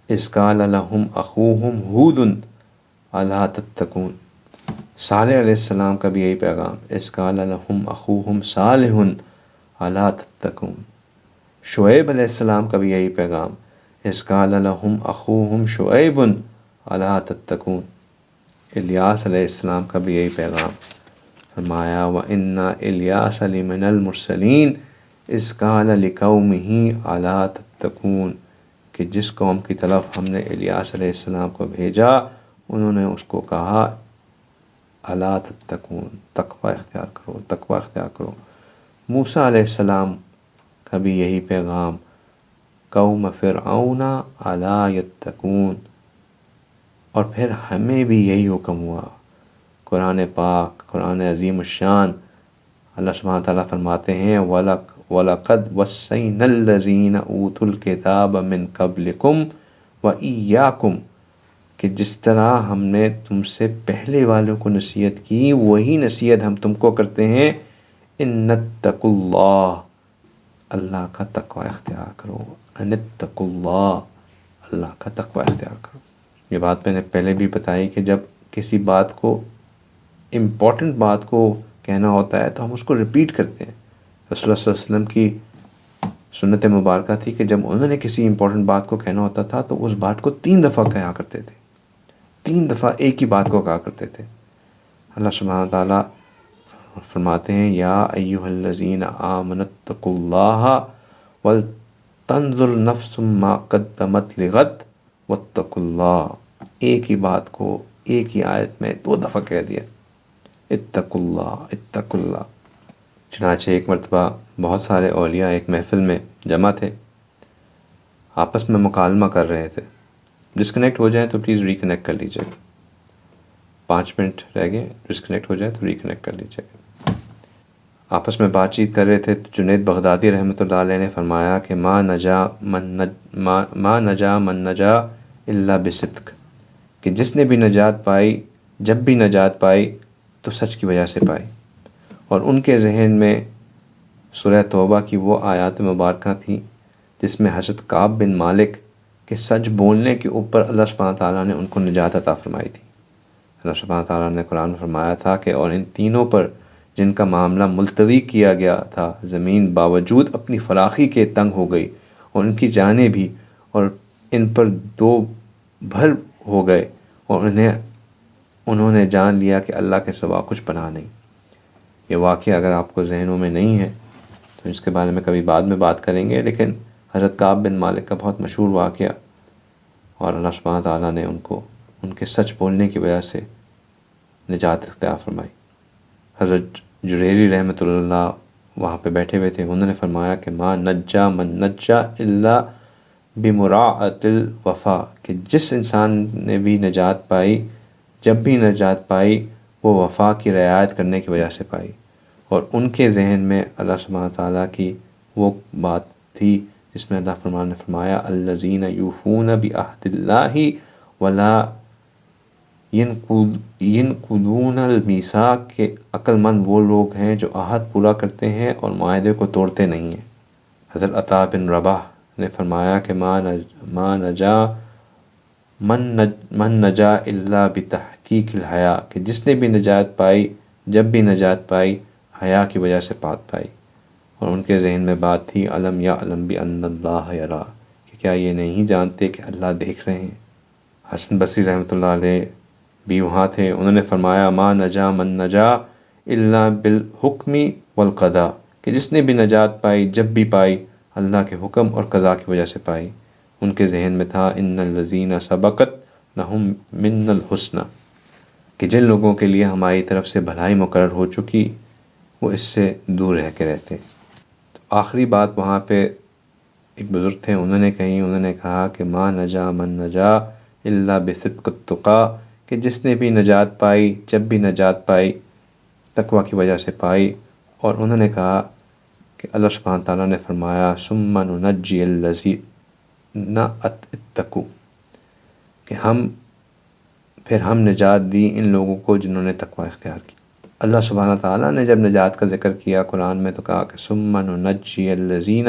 اذ قال لهم اخوهم ہود الا تتقون۔ صالح علیہ السلام کا بھی یہی پیغام اذ قال لهم اخوهم صالح الا تتقون۔ شعیب علیہ السلام کا بھی یہی پیغام اذ قال لهم اخوهم شعیب الا تتقون۔ الیاس علیہ السلام کا بھی یہی پیغام، فرمایا وَإِنَّ إِلْيَاسَ لَمِنَ الْمُرْسَلِينَ اذ قال لِقَوْمِهِ الا تتقون، کہ جس قوم کی طرف ہم نے الیاس علیہ السلام کو بھیجا انہوں نے اس کو کہا الا تتقون، تقوی اختیار کرو، تقوی اختیار کرو۔ موسیٰ علیہ السلام کا بھی یہی پیغام قوم فرعون الا یتقون۔ اور پھر ہمیں بھی یہی حکم ہوا۔ قرآن پاک، قرآن عظیم الشان، اللہ سبحانہ تعالیٰ فرماتے ہیں وَلَقَدْ وَصَّيْنَا الَّذِينَ أُوتُوا الْكِتَابَ مِن قَبْلِكُمْ وَإِيَّاكُمْ، کہ جس طرح ہم نے تم سے پہلے والوں کو نصیحت کی وہی نصیحت ہم تم کو کرتے ہیں، ان اتقوا اللہ، اللہ کا تقوی اختیار کرو، ان اتقوا اللہ، اللہ کا تقوی اختیار کرو۔ یہ بات میں نے پہلے بھی بتائی کہ جب کسی بات کو، امپورٹنٹ بات کو کہنا ہوتا ہے تو ہم اس کو ریپیٹ کرتے ہیں۔ رسول اللہ صلی اللہ علیہ وسلم کی سنت مبارکہ تھی کہ جب انہوں نے کسی امپورٹنٹ بات کو کہنا ہوتا تھا تو اس بات کو 3 دفعہ کہا کرتے تھے، 3 دفعہ ایک ہی بات کو کہا کرتے تھے۔ اللہ سبحانہ تعالیٰ فرماتے ہیں یا ایھا الذین آمنوا اتقوا اللہ ولتنظر نفس ما قدمت لغد واتقوا اللہ، ایک ہی بات کو ایک ہی آیت میں 2 دفعہ کہہ دیا، اتقوا اللہ، اتقوا اللہ۔ چنانچہ ایک مرتبہ بہت سارے اولیاء ایک محفل میں جمع تھے، آپس میں مکالمہ کر رہے تھے۔ ڈسکنیکٹ ہو جائیں تو پلیز ریکنیکٹ کر لیجیے گا، 5 منٹ رہ گئے، ڈسکنیکٹ ہو جائے تو ریکنیکٹ کر لیجیے گا۔ آپس میں بات چیت کر رہے تھے تو جنید بغدادی رحمۃ اللہ علیہ نے فرمایا کہ ما نجا من نجا الا بصدق، کہ جس نے بھی نجات پائی، جب بھی نجات پائی تو سچ کی وجہ سے پائی۔ اور ان کے ذہن میں سورہ توبہ کی وہ آیات مبارکہ تھیں جس میں حضرت کعب بن مالک کے سچ بولنے کے اوپر اللہ سبحانہ تعالیٰ نے ان کو نجات عطا فرمائی تھی۔ اللہ سبحانہ تعالیٰ نے قرآن میں فرمایا تھا کہ اور ان تینوں پر جن کا معاملہ ملتوی کیا گیا تھا، زمین باوجود اپنی فراخی کے تنگ ہو گئی اور ان کی جانیں بھی، اور ان پر 2 بھر ہو گئے، اور انہوں نے جان لیا کہ اللہ کے سوا کچھ پناہ نہیں۔ یہ واقعہ اگر آپ کو ذہنوں میں نہیں ہے تو اس کے بارے میں کبھی بعد میں بات کریں گے، لیکن حضرت کعب بن مالک کا بہت مشہور واقعہ، اور اللہ سبحانہ تعالیٰ نے ان کو ان کے سچ بولنے کی وجہ سے نجات اختیار فرمائی۔ حضرت جریری رحمۃ اللہ وہاں پہ بیٹھے ہوئے تھے، انہوں نے فرمایا کہ ما نجا من نجا الا بمراعۃ الوفا، کہ جس انسان نے بھی نجات پائی، جب بھی نجات پائی وہ وفا کی رعایت کرنے کی وجہ سے پائی۔ اور ان کے ذہن میں اللہ سبحانہ تعالیٰ کی وہ بات تھی جس میں اللہ فرمان نے فرمایا الذین یوفون بعہد اللہ ولا ینقضون المیثاق، کہ عقل مند وہ لوگ ہیں جو عہد پورا کرتے ہیں اور معاہدے کو توڑتے نہیں ہیں۔ حضرت عطا بن رباح نے فرمایا کہ ما نجا من نجا الا بتحقیق الحیا، کہ جس نے بھی نجات پائی، جب بھی نجات پائی، حیا کی وجہ سے پائی۔ اور ان کے ذہن میں بات تھی علم یعلم بان اللہ یرا، کہ کیا یہ نہیں جانتے کہ اللہ دیکھ رہے ہیں۔ حسن بصری رحمۃ اللہ علیہ بھی وہاں تھے، انہوں نے فرمایا ما نجا من نجا الا بالحکم والقضاء، کہ جس نے بھی نجات پائی، جب بھی پائی، اللہ کے حکم اور قضاء کی وجہ سے پائی۔ ان کے ذہن میں تھا ان الذین سبقت لہم من الحسنى، کہ جن لوگوں کے لیے ہماری طرف سے بھلائی مقرر ہو چکی وہ اس سے دور رہ کے رہتے. تو آخری بات وہاں پہ ایک بزرگ تھے، انہوں نے کہا کہ ما نجا من نجا الا بصدق التقا، کہ جس نے بھی نجات پائی، جب بھی نجات پائی تقوی کی وجہ سے پائی. اور انہوں نے کہا کہ اللہ سبحانہ تعالیٰ نے فرمایا ثم ننجی الذین اتقوا، کہ پھر ہم نجات دی ان لوگوں کو جنہوں نے تقوی اختیار کی. اللہ سبحانہ تعالیٰ نے جب نجات کا ذکر کیا قرآن میں تو کہا کہ ثم ننجی الذین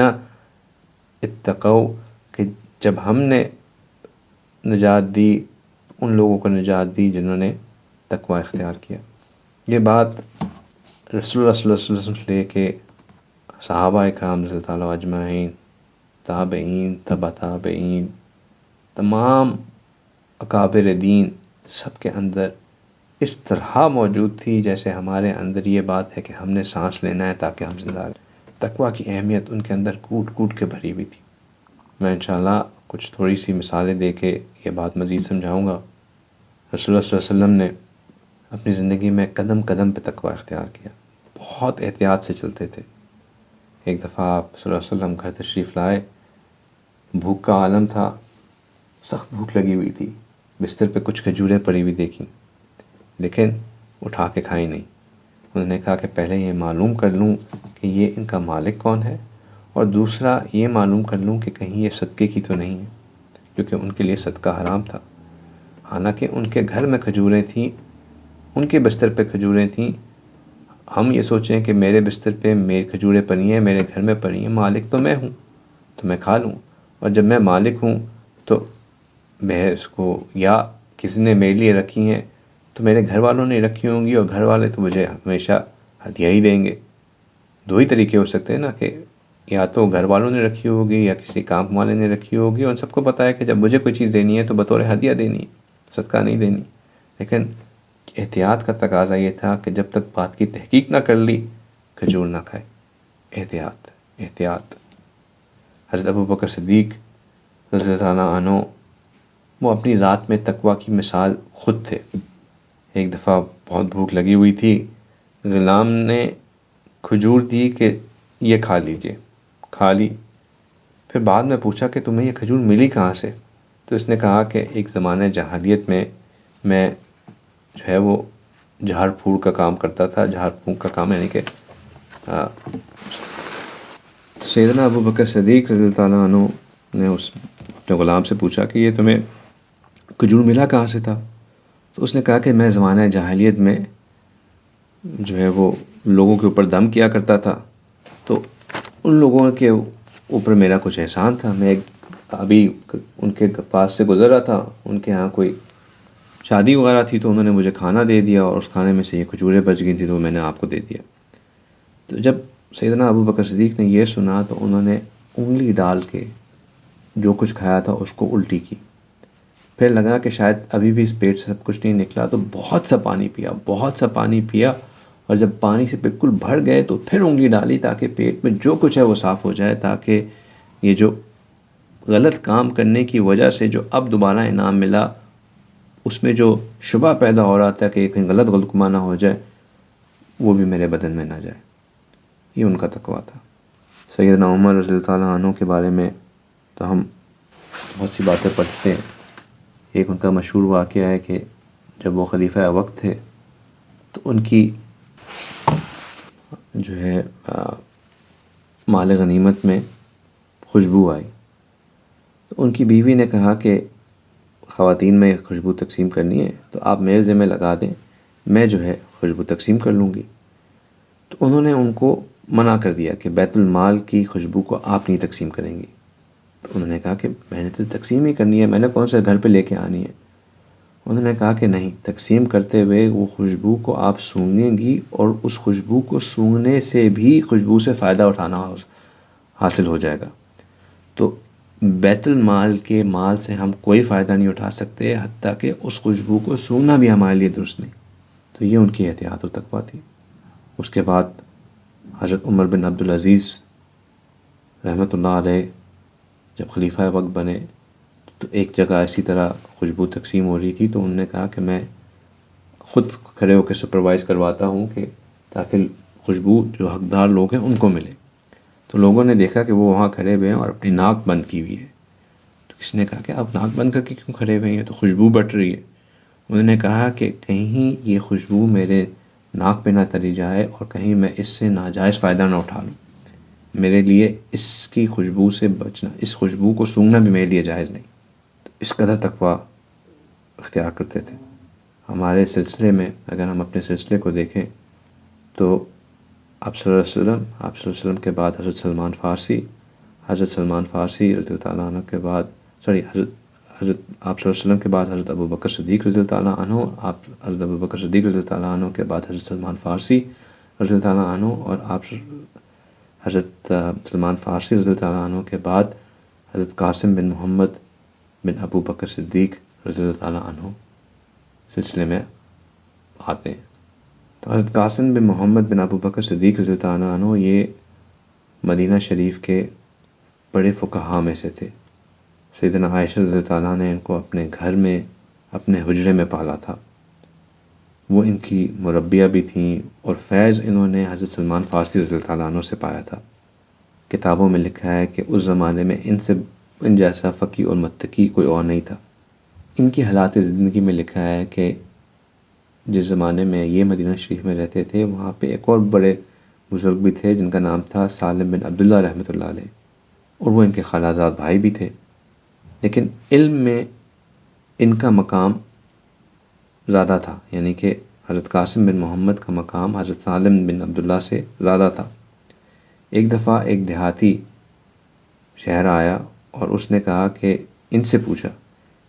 اتقوا، کہ جب ہم نے نجات دی ان لوگوں کو نجات دی جنہوں نے تقوی اختیار کیا. یہ بات رسول اللہ صلی اللہ علیہ وسلم سے لے کے صحابہ اکرام رضی اللہ تعالیٰ اجمعین، تابعین، تبع تابعین، تمام اکابر دین، سب کے اندر اس طرح موجود تھی جیسے ہمارے اندر یہ بات ہے کہ ہم نے سانس لینا ہے تاکہ ہم زندہ رہیں. تقوی کی اہمیت ان کے اندر کوٹ کوٹ کے بھری ہوئی تھی. میں انشاءاللہ کچھ تھوڑی سی مثالیں دے کے یہ بات مزید سمجھاؤں گا. رسول اللہ صلی اللہ علیہ وسلم نے اپنی زندگی میں قدم قدم پہ تقوی اختیار کیا، بہت احتیاط سے چلتے تھے. ایک دفعہ آپ صلی اللہ علیہ وسلم گھر تشریف لائے، بھوک کا عالم تھا، سخت بھوک لگی ہوئی تھی، بستر پہ کچھ کھجوریں پڑی ہوئی دیکھیں لیکن اٹھا کے کھائی نہیں. انہوں نے کہا کہ پہلے یہ معلوم کر لوں کہ یہ ان کا مالک کون ہے، اور دوسرا یہ معلوم کر لوں کہ کہیں یہ صدقے کی تو نہیں ہے، کیونکہ ان کے لیے صدقہ حرام تھا. حالانکہ ان کے گھر میں کھجوریں تھیں، ان کے بستر پہ کھجوریں تھیں. ہم یہ سوچیں کہ میرے بستر پہ میری کھجوریں پڑی ہیں، میرے گھر میں پڑی ہیں، مالک تو میں ہوں تو میں کھا لوں. اور جب میں مالک ہوں تو میں اس کو یا کسی نے میرے لیے رکھی ہیں تو میرے گھر والوں نے رکھی ہوں گی، اور گھر والے تو مجھے ہمیشہ ہدیہ ہی دیں گے. دو ہی طریقے ہو سکتے ہیں نا، کہ یا تو گھر والوں نے رکھی ہوگی یا کسی کام والے نے رکھی ہوگی، اور سب کو پتہ ہے کہ جب مجھے کوئی چیز دینی ہے تو بطور ہدیہ دینی ہے، صدقہ نہیں دینی. لیکن احتیاط کا تقاضا یہ تھا کہ جب تک بات کی تحقیق نہ کر لی کھجور نہ کھائے. احتیاط احتیاط. حضرت ابوبکر صدیق رضی اللہ عنہ عنہ وہ اپنی ذات میں تقوی کی مثال خود تھے. ایک دفعہ بہت بھوک لگی ہوئی تھی، غلام نے کھجور دی کہ یہ کھا لیجئے، کھا لی. پھر بعد میں پوچھا کہ تمہیں یہ کھجور ملی کہاں سے؟ تو اس نے کہا کہ ایک زمانہ جاہلیت میں جو ہے وہ جھاڑ پھوڑ کا کام کرتا تھا. جھاڑ پھونک کا کام یعنی کہ سیدنا ابوبکر صدیق رضی اللہ تعالیٰ عنہ نے اپنے غلام سے پوچھا کہ یہ تمہیں کھجور ملا کہاں سے تھا؟ تو اس نے کہا کہ میں زمانہ جاہلیت میں جو ہے وہ لوگوں کے اوپر دم کیا کرتا تھا، تو ان لوگوں کے اوپر میرا کچھ احسان تھا. میں ابھی ان کے پاس سے گزر رہا تھا، ان کے ہاں کوئی شادی وغیرہ تھی تو انہوں نے مجھے کھانا دے دیا، اور اس کھانے میں سے یہ کھجوریں بچ گئی تھیں تو میں نے آپ کو دے دیا. تو جب سیدنا ابوبکر صدیق نے یہ سنا تو انہوں نے انگلی ڈال کے جو کچھ کھایا تھا اس کو الٹی کی. پھر لگا کہ شاید ابھی بھی اس پیٹ سے سب کچھ نہیں نکلا، تو بہت سا پانی پیا، اور جب پانی سے بالکل بھر گئے تو پھر انگلی ڈالی تاکہ پیٹ میں جو کچھ ہے وہ صاف ہو جائے، تاکہ یہ جو غلط کام کرنے کی وجہ سے جو اب دوبارہ انعام ملا اس میں جو شبہ پیدا ہو رہا تھا کہ کہیں غلط گمانہ ہو جائے وہ بھی میرے بدن میں نہ جائے. یہ ان کا تقویٰ تھا. سیدنا عمر رضی اللہ تعالیٰ عنہ کے بارے میں تو ہم بہت سی باتیں پڑھتے ہیں. ایک ان کا مشہور واقعہ ہے کہ جب وہ خلیفہ وقت تھے تو ان کی جو ہے مال غنیمت میں خوشبو آئی. تو ان کی بیوی نے کہا کہ خواتین میں خوشبو تقسیم کرنی ہے تو آپ میرے ذمہ لگا دیں، میں جو ہے خوشبو تقسیم کر لوں گی. تو انہوں نے ان کو منع کر دیا کہ بیت المال کی خوشبو کو آپ نہیں تقسیم کریں گی. تو انہوں نے کہا کہ میں نے تو تقسیم ہی کرنی ہے، میں نے کون سے گھر پہ لے کے آنی ہے. انہوں نے کہا کہ نہیں، تقسیم کرتے ہوئے وہ خوشبو کو آپ سونگیں گی، اور اس خوشبو کو سونگنے سے بھی خوشبو سے فائدہ اٹھانا حاصل ہو جائے گا. تو بیت المال کے مال سے ہم کوئی فائدہ نہیں اٹھا سکتے حتیٰ کہ اس خوشبو کو سونگنا بھی ہمارے لیے درست نہیں. تو یہ ان کی احتیاط و تقویٰ تھی. اس کے بعد حضرت عمر بن عبدالعزیز رحمۃ اللہ علیہ جب خلیفہ وقت بنے تو ایک جگہ اسی طرح خوشبو تقسیم ہو رہی تھی، تو انہوں نے کہا کہ میں خود کھڑے ہو کے سپروائز کرواتا ہوں کہ تاکہ خوشبو جو حقدار لوگ ہیں ان کو ملے۔ تو لوگوں نے دیکھا کہ وہ وہاں کھڑے ہوئے ہیں اور اپنی ناک بند کی ہوئی ہے۔ تو کسی نے کہا کہ آپ ناک بند کر کے کیوں کھڑے ہوئے ہیں، تو خوشبو بٹ رہی ہے۔ انہوں نے کہا کہ کہیں یہ خوشبو میرے ناک پہ نہ چلی جائے اور کہیں میں اس سے ناجائز فائدہ نہ اٹھا لوں، میرے لیے اس کی خوشبو سے بچنا، اس خوشبو کو سونگھنا بھی میرے لیے جائز نہیں۔ تو اس قدر تقویٰ اختیار کرتے تھے۔ ہمارے سلسلے میں اگر ہم اپنے سلسلے کو دیکھیں تو آپ صلی اللہ علیہ وسلم کے بعد حضرت سلمان فارسی رضی اللہ تعالیٰ عنہ کے بعد حضرت آپ صلی اللہ علیہ وسلم کے بعد حضرت ابو بکر صدیق رضی اللہ تعالیٰ عنہ، حضرت ابو بکر صدیق رضی اللہ تعالیٰ عنہ کے بعد حضرت سلمان فارسی رضی اللہ تعالیٰ عنہ، اور حضرت سلمان فارسی رضی اللہ تعالیٰ عنہ کے بعد حضرت قاسم بن محمد بن ابو بکر صدیق رضی اللہ تعالیٰ عنہ سلسلے میں آتے ہیں۔ تو حضرت قاسم بن محمد بن ابو بکر صدیق رضی اللہ تعالیٰ عنہ یہ مدینہ شریف کے بڑے فقہاء میں سے تھے۔ سیدنا عائشہ رضی اللہ تعالیٰ نے ان کو اپنے گھر میں اپنے حجرے میں پالا تھا، وہ ان کی مربیہ بھی تھیں، اور فیض انہوں نے حضرت سلمان فارسی رضی اللہ تعالیٰ عنہ سے پایا تھا۔ کتابوں میں لکھا ہے کہ اس زمانے میں ان جیسا فقیہ اور متقی کوئی اور نہیں تھا۔ ان کی حالات زندگی میں لکھا ہے کہ جس زمانے میں یہ مدینہ شریف میں رہتے تھے وہاں پہ ایک اور بڑے بزرگ بھی تھے جن کا نام تھا سالم بن عبداللہ رحمۃ اللہ علیہ، اور وہ ان کے خالہ زاد بھائی بھی تھے، لیکن علم میں ان کا مقام زیادہ تھا، یعنی کہ حضرت قاسم بن محمد کا مقام حضرت سالم بن عبداللہ سے زیادہ تھا۔ ایک دفعہ ایک دیہاتی شہر آیا اور اس نے کہا کہ ان سے پوچھا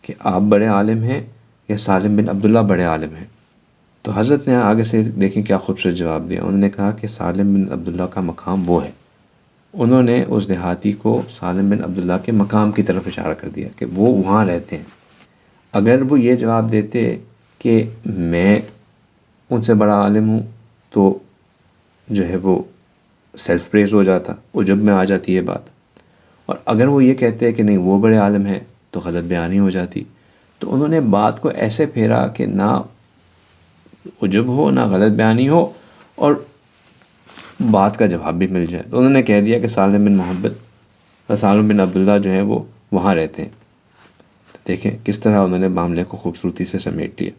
کہ آپ بڑے عالم ہیں یا سالم بن عبداللہ بڑے عالم ہیں؟ تو حضرت نے آگے سے دیکھیں کیا خوبصورت جواب دیا، انہوں نے کہا کہ سالم بن عبداللہ کا مقام وہ ہے۔ انہوں نے اس دیہاتی کو سالم بن عبداللہ کے مقام کی طرف اشارہ کر دیا کہ وہ وہاں رہتے ہیں۔ اگر وہ یہ جواب دیتے کہ میں ان سے بڑا عالم ہوں تو جو ہے وہ سیلف پریز ہو جاتا، عجب میں آ جاتی ہے بات، اور اگر وہ یہ کہتے کہ نہیں وہ بڑے عالم ہیں تو غلط بیانی ہو جاتی۔ تو انہوں نے بات کو ایسے پھیرا کہ نہ عجب ہو نہ غلط بیانی ہو اور بات کا جواب بھی مل جائے۔ تو انہوں نے کہہ دیا کہ سالم بن محمد اور سالم بن عبداللہ جو ہیں وہ وہاں رہتے ہیں۔ تو دیکھیں کس طرح انہوں نے معاملے کو خوبصورتی سے سمیٹ لیا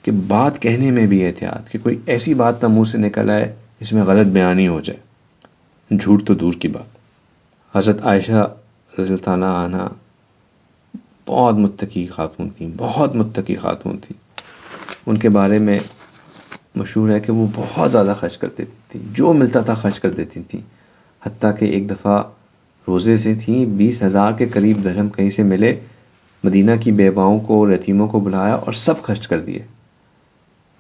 کہ بات کہنے میں بھی احتیاط، کہ کوئی ایسی بات نہ منہ سے نکل آئے جس میں غلط بیانی ہو جائے، جھوٹ تو دور کی بات۔ حضرت عائشہ رضی اللہ تعالیٰ عنہ بہت متقی خاتون تھیں، بہت متقی خاتون تھیں۔ ان کے بارے میں مشہور ہے کہ وہ بہت زیادہ خرچ کر دیتی تھیں، جو ملتا تھا خرچ کر دیتی تھیں، حتیٰ کہ ایک دفعہ روزے سے تھیں، 20,000 کے قریب درہم کہیں سے ملے، مدینہ کی بیواؤں کو اور یتیموں کو بلایا اور سب خرچ کر دیے۔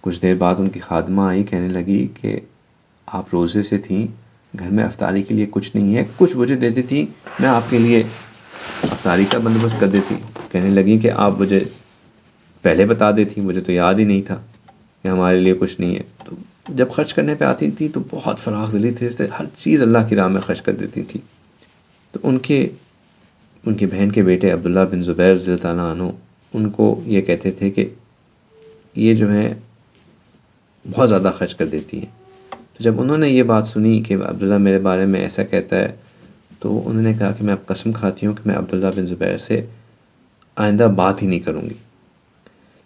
کچھ دیر بعد ان کی خادمہ آئی، کہنے لگی کہ آپ روزے سے تھیں، گھر میں افطاری کے لیے کچھ نہیں ہے، کچھ مجھے دے دیتی میں آپ کے لیے افطاری کا بندوبست کر دیتی۔ کہنے لگی کہ آپ مجھے پہلے بتا دیتی، مجھے تو یاد ہی نہیں تھا کہ ہمارے لیے کچھ نہیں ہے۔ تو جب خرچ کرنے پہ آتی تھی تو بہت فراخ دلی تھے، ہر چیز اللہ کی راہ میں خرچ کر دیتی تھی۔ تو ان کی بہن کے بیٹے عبداللہ بن زبیر رضی اللہ تعالیٰ عنہ ان کو یہ کہتے تھے کہ یہ جو ہے بہت زیادہ خرچ کر دیتی ہیں۔ تو جب انہوں نے یہ بات سنی کہ عبداللہ میرے بارے میں ایسا کہتا ہے، تو انہوں نے کہا کہ میں اب قسم کھاتی ہوں کہ میں عبداللہ بن زبیر سے آئندہ بات ہی نہیں کروں گی۔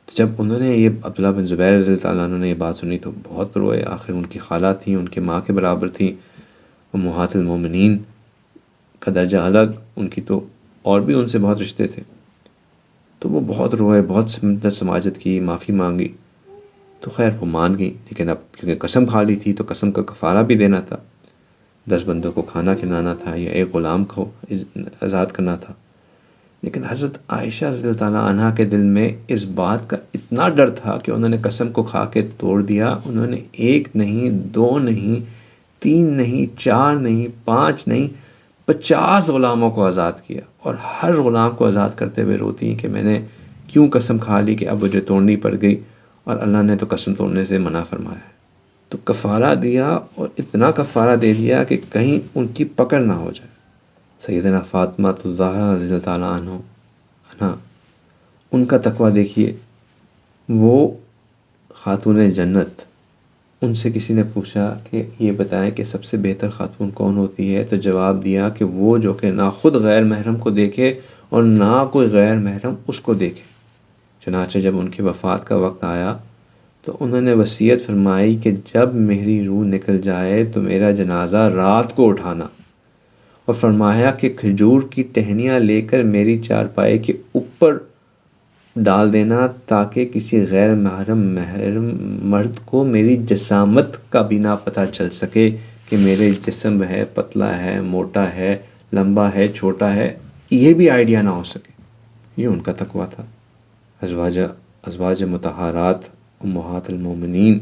تو جب انہوں نے یہ عبداللہ بن زبیر رضی اللہ تعالیٰ عنہ نے یہ بات سنی تو بہت روئے، آخر ان کی خالہ تھیں، ان کے ماں کے برابر تھیں، امہات المومنین کا درجہ الگ، ان کی تو اور بھی ان سے بہت رشتے تھے۔ تو وہ بہت روئے، بہت سماجت کی، معافی مانگی، تو خیر وہ مان گئی، لیکن اب کیونکہ قسم کھا لی تھی تو قسم کا کفارہ بھی دینا تھا، 10 بندوں کو کھانا کھلانا تھا یا ایک غلام کو آزاد کرنا تھا۔ لیکن حضرت عائشہ رضی اللہ تعالیٰ عنہ کے دل میں اس بات کا اتنا ڈر تھا کہ انہوں نے قسم کو کھا کے توڑ دیا۔ انہوں نے 1 نہیں 2 نہیں 3 نہیں 4 نہیں 5 نہیں 50 غلاموں کو آزاد کیا، اور ہر غلام کو آزاد کرتے ہوئے روتی ہیں کہ میں نے کیوں قسم کھا لی کہ اب مجھے توڑنی پڑ گئی، اور اللہ نے تو قسم توڑنے سے منع فرمایا ہے۔ تو کفارہ دیا، اور اتنا کفارہ دے دیا کہ کہیں ان کی پکڑ نہ ہو جائے۔ سیدنا فاطمہ الزہرا رضی اللہ تعالیٰ عنہ ان کا تقویٰ دیکھیے، وہ خاتون جنت ان سے کسی نے پوچھا کہ یہ بتائیں کہ سب سے بہتر خاتون کون ہوتی ہے، تو جواب دیا کہ وہ جو کہ نہ خود غیر محرم کو دیکھے اور نہ کوئی غیر محرم اس کو دیکھے۔ چنانچہ جب ان کی وفات کا وقت آیا تو انہوں نے وصیت فرمائی کہ جب میری روح نکل جائے تو میرا جنازہ رات کو اٹھانا، اور فرمایا کہ کھجور کی ٹہنیاں لے کر میری چارپائی کے اوپر ڈال دینا تاکہ کسی غیر محرم مرد کو میری جسامت کا بھی نہ پتہ چل سکے کہ میرے جسم ہے، پتلا ہے، موٹا ہے، لمبا ہے، چھوٹا ہے، یہ بھی آئیڈیا نہ ہو سکے۔ یہ ان کا تقویٰ تھا۔ ازواج مطہرات امہات المومنین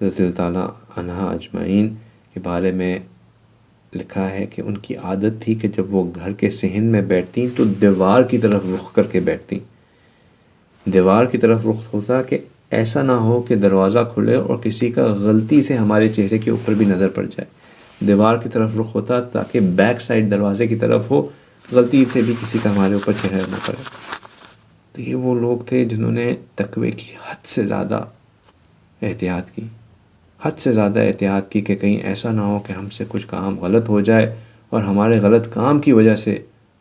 رضی اللہ تعالیٰ عنہا اجمعین کے بارے میں لکھا ہے کہ ان کی عادت تھی کہ جب وہ گھر کے صحن میں بیٹھتی تو دیوار کی طرف رخ کر کے بیٹھتی۔ دیوار کی طرف رخ ہوتا کہ ایسا نہ ہو کہ دروازہ کھلے اور کسی کا غلطی سے ہمارے چہرے کے اوپر بھی نظر پڑ جائے۔ دیوار کی طرف رخ ہوتا تاکہ بیک سائڈ دروازے کی طرف ہو، غلطی سے بھی کسی کا ہمارے اوپر چہرہ نہ پڑے۔ تو یہ وہ لوگ تھے جنہوں نے تقوی کی حد سے زیادہ احتیاط کی، حد سے زیادہ احتیاط کی کہ کہیں ایسا نہ ہو کہ ہم سے کچھ کام غلط ہو جائے اور ہمارے غلط کام کی وجہ سے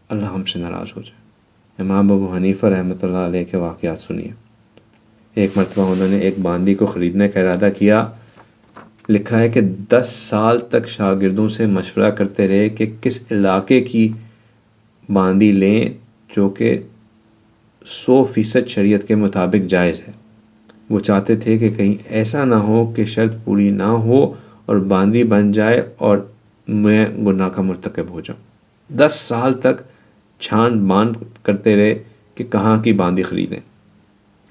اللہ ہم سے ناراض ہو جائے۔ امام ابو حنیفہ رحمۃ اللہ علیہ کے واقعات سنیے۔ ایک مرتبہ انہوں نے ایک باندی کو خریدنے کا ارادہ کیا۔ لکھا ہے کہ 10 سال تک شاگردوں سے مشورہ کرتے رہے کہ کس علاقے کی باندی لیں جو کہ 100% شریعت کے مطابق جائز ہے۔ وہ چاہتے تھے کہ کہیں ایسا نہ ہو کہ شرط پوری نہ ہو اور باندی بن جائے اور میں گناہ کا مرتکب ہو جاؤں۔ 10 سال تک چھان بان کرتے رہے کہ کہاں کی باندی خریدیں۔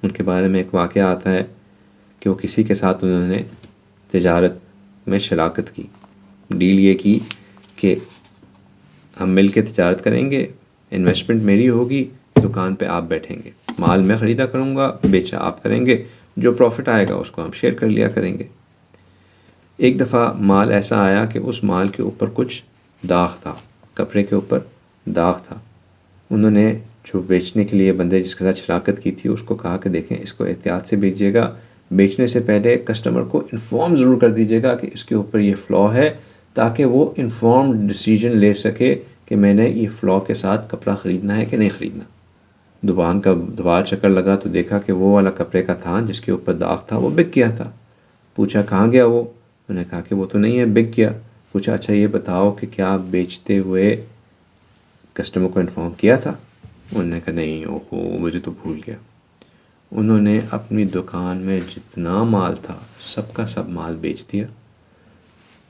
ان کے بارے میں ایک واقعہ آتا ہے کہ وہ کسی کے ساتھ انہوں نے تجارت میں شراکت کی، ڈیل یہ کی کہ ہم مل کے تجارت کریں گے، انویسٹمنٹ میری ہوگی، دکان پہ آپ بیٹھیں گے، مال میں خریدا کروں گا، بیچا آپ کریں گے، جو پروفٹ آئے گا اس کو ہم شیئر کر لیا کریں گے۔ ایک دفعہ مال ایسا آیا کہ اس مال کے اوپر کچھ داغ تھا، کپڑے کے اوپر داغ تھا۔ انہوں نے جو بیچنے کے لیے بندے جس کے ساتھ شراکت کی تھی اس کو کہا کہ دیکھیں اس کو احتیاط سے بیچیے گا، بیچنے سے پہلے کسٹمر کو انفارم ضرور کر دیجیے گا کہ اس کے اوپر یہ فلا ہے، تاکہ وہ انفارم ڈیسیجن لے سکے کہ میں نے یہ فلا کے ساتھ کپڑا خریدنا ہے کہ نہیں خریدنا۔ دکان کا دوبارہ چکر لگا تو دیکھا کہ وہ والا کپڑے کا تھا جس کے اوپر داغ تھا وہ بک گیا تھا۔ پوچھا کہاں گیا وہ؟ انہوں نے کہا کہ وہ تو نہیں ہے، بک گیا۔ پوچھا اچھا یہ بتاؤ کہ کیا آپ بیچتے ہوئے کسٹمر کو انفارم کیا تھا؟ انہوں نے کہا نہیں، اوہو مجھے تو بھول گیا۔ انہوں نے اپنی دکان میں جتنا مال تھا سب کا سب مال بیچ دیا،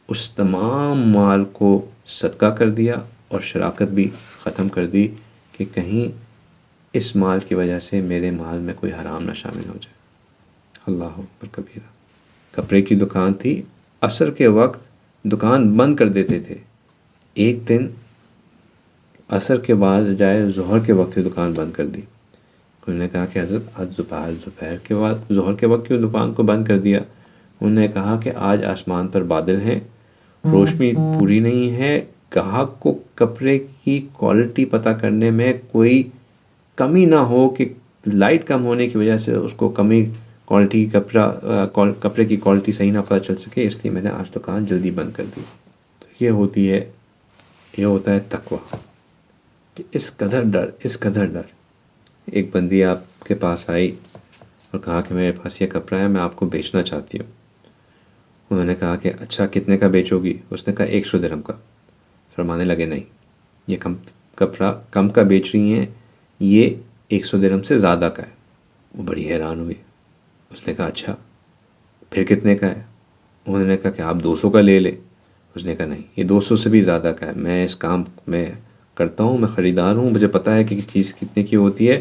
اس تمام مال کو صدقہ کر دیا اور شراکت بھی ختم کر دی کہ کہیں اس مال کی وجہ سے میرے مال میں کوئی حرام نہ شامل ہو جائے۔ اللہ اکبر کبیرہ۔ کپڑے کی دکان تھی، عصر کے وقت دکان بند کر دیتے تھے۔ ایک دن عصر کے بعد جائے ظہر کے وقت ہی دکان بند کر دی۔ انہوں نے کہا کہ حضرت آج دوپہر کے بعد ظہر کے وقت کیوں دکان کو بند کر دیا؟ انہوں نے کہا کہ آج آسمان پر بادل ہیں، روشنی پوری نہیں ہے، گاہک کو کپڑے کی کوالٹی پتہ کرنے میں کوئی کمی نہ ہو کہ لائٹ کم ہونے کی وجہ سے اس کو کمی کوالٹی کپڑے کی کوالٹی صحیح نہ پتہ چل سکے، اس لیے میں نے آج دکان جلدی بند کر دی۔ تو یہ ہوتا ہے تقویٰ کہ اس قدر ڈر۔ ایک بندی آپ کے پاس آئی اور کہا کہ میرے پاس یہ کپڑا ہے، میں آپ کو بیچنا چاہتی ہوں۔ انہوں نے کہا کہ اچھا کتنے کا بیچو گی؟ اس نے کہا 100 درہم کا۔ فرمانے لگے نہیں، یہ کپڑا کم کا بیچ رہی ہیں، یہ 100 درہم سے زیادہ کا ہے۔ وہ بڑی حیران ہوئی۔ اس نے کہا اچھا پھر کتنے کا ہے؟ انہوں نے کہا کہ آپ 200 کا لے لیں۔ اس نے کہا نہیں، یہ 200 سے بھی زیادہ کا ہے، میں اس کام میں کرتا ہوں، میں خریدار ہوں، مجھے پتہ ہے کہ چیز کتنے کی ہوتی ہے،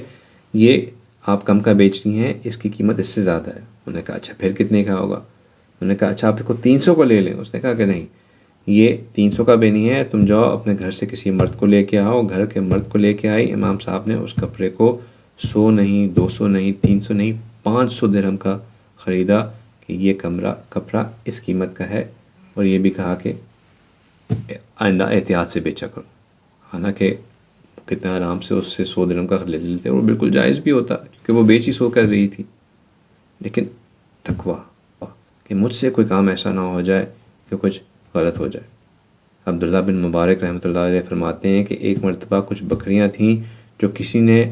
یہ آپ کم کا بیچ رہی ہیں، اس کی قیمت اس سے زیادہ ہے۔ انہوں نے کہا اچھا پھر کتنے کا ہوگا؟ انہوں نے کہا اچھا آپ کو 300 کو لے لیں۔ اس نے کہا کہ نہیں، یہ 300 کا بھی نہیں ہے، تم جاؤ اپنے گھر سے کسی مرد کو لے کے آؤ۔ گھر کے مرد کو لے کے آئی، امام صاحب نے اس کپڑے کو 100 نہیں، 200 نہیں، 300 نہیں، 500 درہم کا خریدا کہ یہ کپڑا اس قیمت کا ہے، اور یہ بھی کہا کہ آئندہ احتیاط سے بیچا کرو۔ حالانکہ کتنا آرام سے اس سے 100 درہم کا لے لیتے، اور بالکل جائز بھی ہوتا کیونکہ وہ بیچ ہی 100 کر رہی تھی۔ لیکن تقویٰ کہ مجھ سے کوئی کام ایسا نہ ہو جائے کہ کچھ غلط ہو جائے۔ عبداللہ بن مبارک رحمۃ اللہ علیہ فرماتے ہیں کہ ایک مرتبہ کچھ بکریاں تھیں جو کسی نے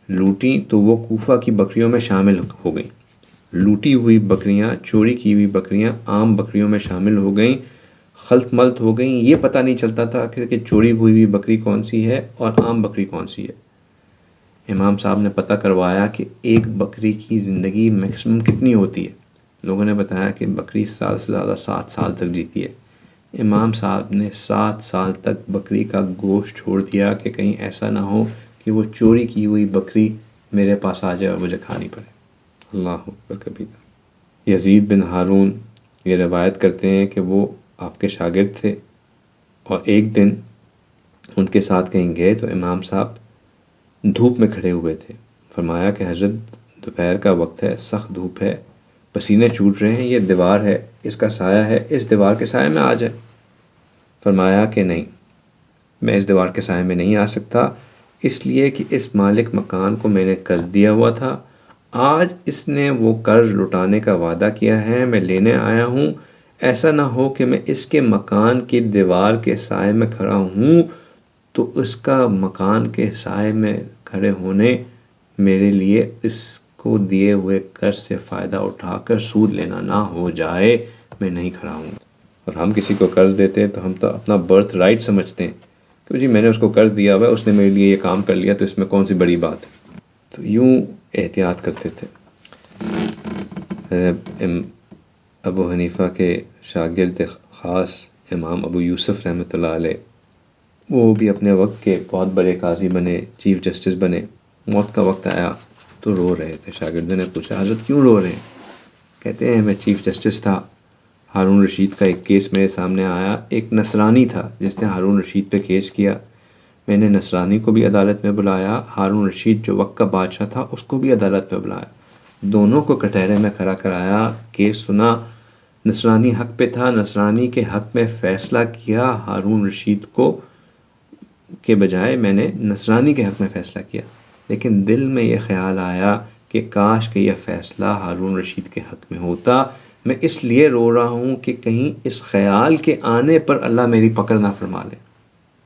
لوٹیں تو وہ کوفہ کی بکریوں میں شامل ہو گئیں۔ لوٹی ہوئی بکریاں، چوری کی ہوئی بکریاں عام بکریوں میں شامل ہو گئیں، خلط ملط ہو گئیں۔ یہ پتہ نہیں چلتا تھا کہ چوری ہوئی بکری کون سی ہے اور عام بکری کون سی ہے۔ امام صاحب نے پتہ کروایا کہ ایک بکری کی زندگی میکسیمم کتنی ہوتی ہے۔ لوگوں نے بتایا کہ بکری زیادہ سے زیادہ 7 سال تک جیتی ہے۔ امام صاحب نے 7 سال تک بکری کا گوشت چھوڑ دیا کہ کہیں ایسا نہ ہو کہ وہ چوری کی ہوئی بکری میرے پاس آ جائے اور مجھے کھانی پڑے۔ اللہ اکبر کبیرہ۔ یزید بن ہارون یہ روایت کرتے ہیں کہ وہ آپ کے شاگرد تھے اور ایک دن ان کے ساتھ کہیں گئے تو امام صاحب دھوپ میں کھڑے ہوئے تھے۔ فرمایا کہ حضرت دوپہر کا وقت ہے، سخت دھوپ ہے، پسینے چھوٹ رہے ہیں، یہ دیوار ہے، اس کا سایہ ہے، اس دیوار کے سائے میں آ جائیں۔ فرمایا کہ نہیں، میں اس دیوار کے سائے میں نہیں آ سکتا، اس لیے کہ اس مالک مکان کو میں نے قرض دیا ہوا تھا، آج اس نے وہ قرض لوٹانے کا وعدہ کیا ہے، میں لینے آیا ہوں، ایسا نہ ہو کہ میں اس کے مکان کی دیوار کے سائے میں کھڑا ہوں تو اس کا مکان کے سائے میں کھڑے ہونے میرے لیے اس کو دیے ہوئے قرض سے فائدہ اٹھا کر سود لینا نہ ہو جائے، میں نہیں کھڑا ہوں۔ اور ہم کسی کو قرض دیتے ہیں تو ہم تو اپنا برتھ رائٹ سمجھتے ہیں کہ جی میں نے اس کو قرض دیا ہوا ہے، اس نے میرے لیے یہ کام کر لیا تو اس میں کون سی بڑی بات ہے۔ تو یوں احتیاط کرتے تھے۔ ابو حنیفہ کے شاگرد خاص امام ابو یوسف رحمۃ اللہ علیہ، وہ بھی اپنے وقت کے بہت بڑے قاضی بنے، چیف جسٹس بنے۔ موت کا وقت آیا تو رو رہے تھے۔ شاگردوں نے پوچھا حضرت کیوں رو رہے ہیں؟ کہتے ہیں میں چیف جسٹس تھا، ہارون رشید کا ایک کیس میرے سامنے آیا، ایک نصرانی تھا جس نے ہارون رشید پہ کیس کیا، میں نے نصرانی کو بھی عدالت میں بلایا، ہارون رشید جو وقت کا بادشاہ تھا اس کو بھی عدالت میں بلایا، دونوں کو کٹہرے میں کھڑا کرایا، کیس سنا، نصرانی حق پہ تھا، نصرانی کے حق میں فیصلہ کیا، ہارون رشید کو کے بجائے میں نے نصرانی کے حق میں فیصلہ کیا، لیکن دل میں یہ خیال آیا کہ کاش کہ یہ فیصلہ ہارون رشید کے حق میں ہوتا، میں اس لیے رو رہا ہوں کہ کہیں اس خیال کے آنے پر اللہ میری پکڑ نہ فرما لے۔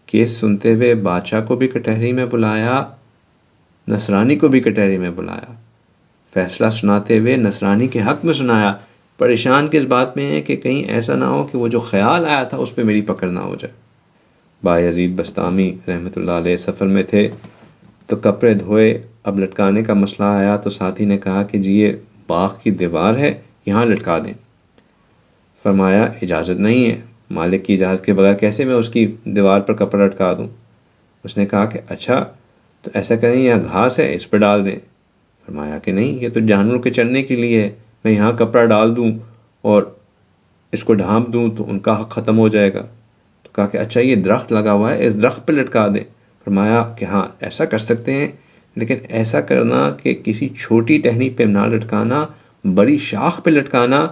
کیس سنتے ہوئے بادشاہ کو بھی کٹہری میں بلایا، نصرانی کو بھی کٹہری میں بلایا، فیصلہ سناتے ہوئے نصرانی کے حق میں سنایا، پریشان کس بات میں ہے کہ کہیں ایسا نہ ہو کہ وہ جو خیال آیا تھا اس پہ میری پکڑ نہ ہو جائے۔ بایزید بستامی رحمۃ اللہ علیہ سفر میں تھے تو کپڑے دھوئے، اب لٹکانے کا مسئلہ آیا تو ساتھی نے کہا کہ جی یہ باغ کی دیوار ہے، یہاں لٹکا دیں۔ فرمایا اجازت نہیں ہے، مالک کی اجازت کے بغیر کیسے میں اس کی دیوار پر کپڑا لٹکا دوں؟ اس نے کہا کہ اچھا تو ایسا کریں یہاں گھاس ہے اس پہ ڈال دیں۔ فرمایا کہ نہیں، یہ تو جانوروں کے چرنے کے لیے ہے، میں یہاں کپڑا ڈال دوں اور اس کو ڈھانپ دوں تو ان کا حق ختم ہو جائے گا۔ تو کہا کہ اچھا یہ درخت لگا ہوا ہے، اس درخت پہ لٹکا دیں۔ فرمایا کہ ہاں ایسا کر سکتے ہیں، لیکن ایسا کرنا کہ کسی چھوٹی ٹہنی پہ نہ لٹکانا، بڑی شاخ پہ لٹکانا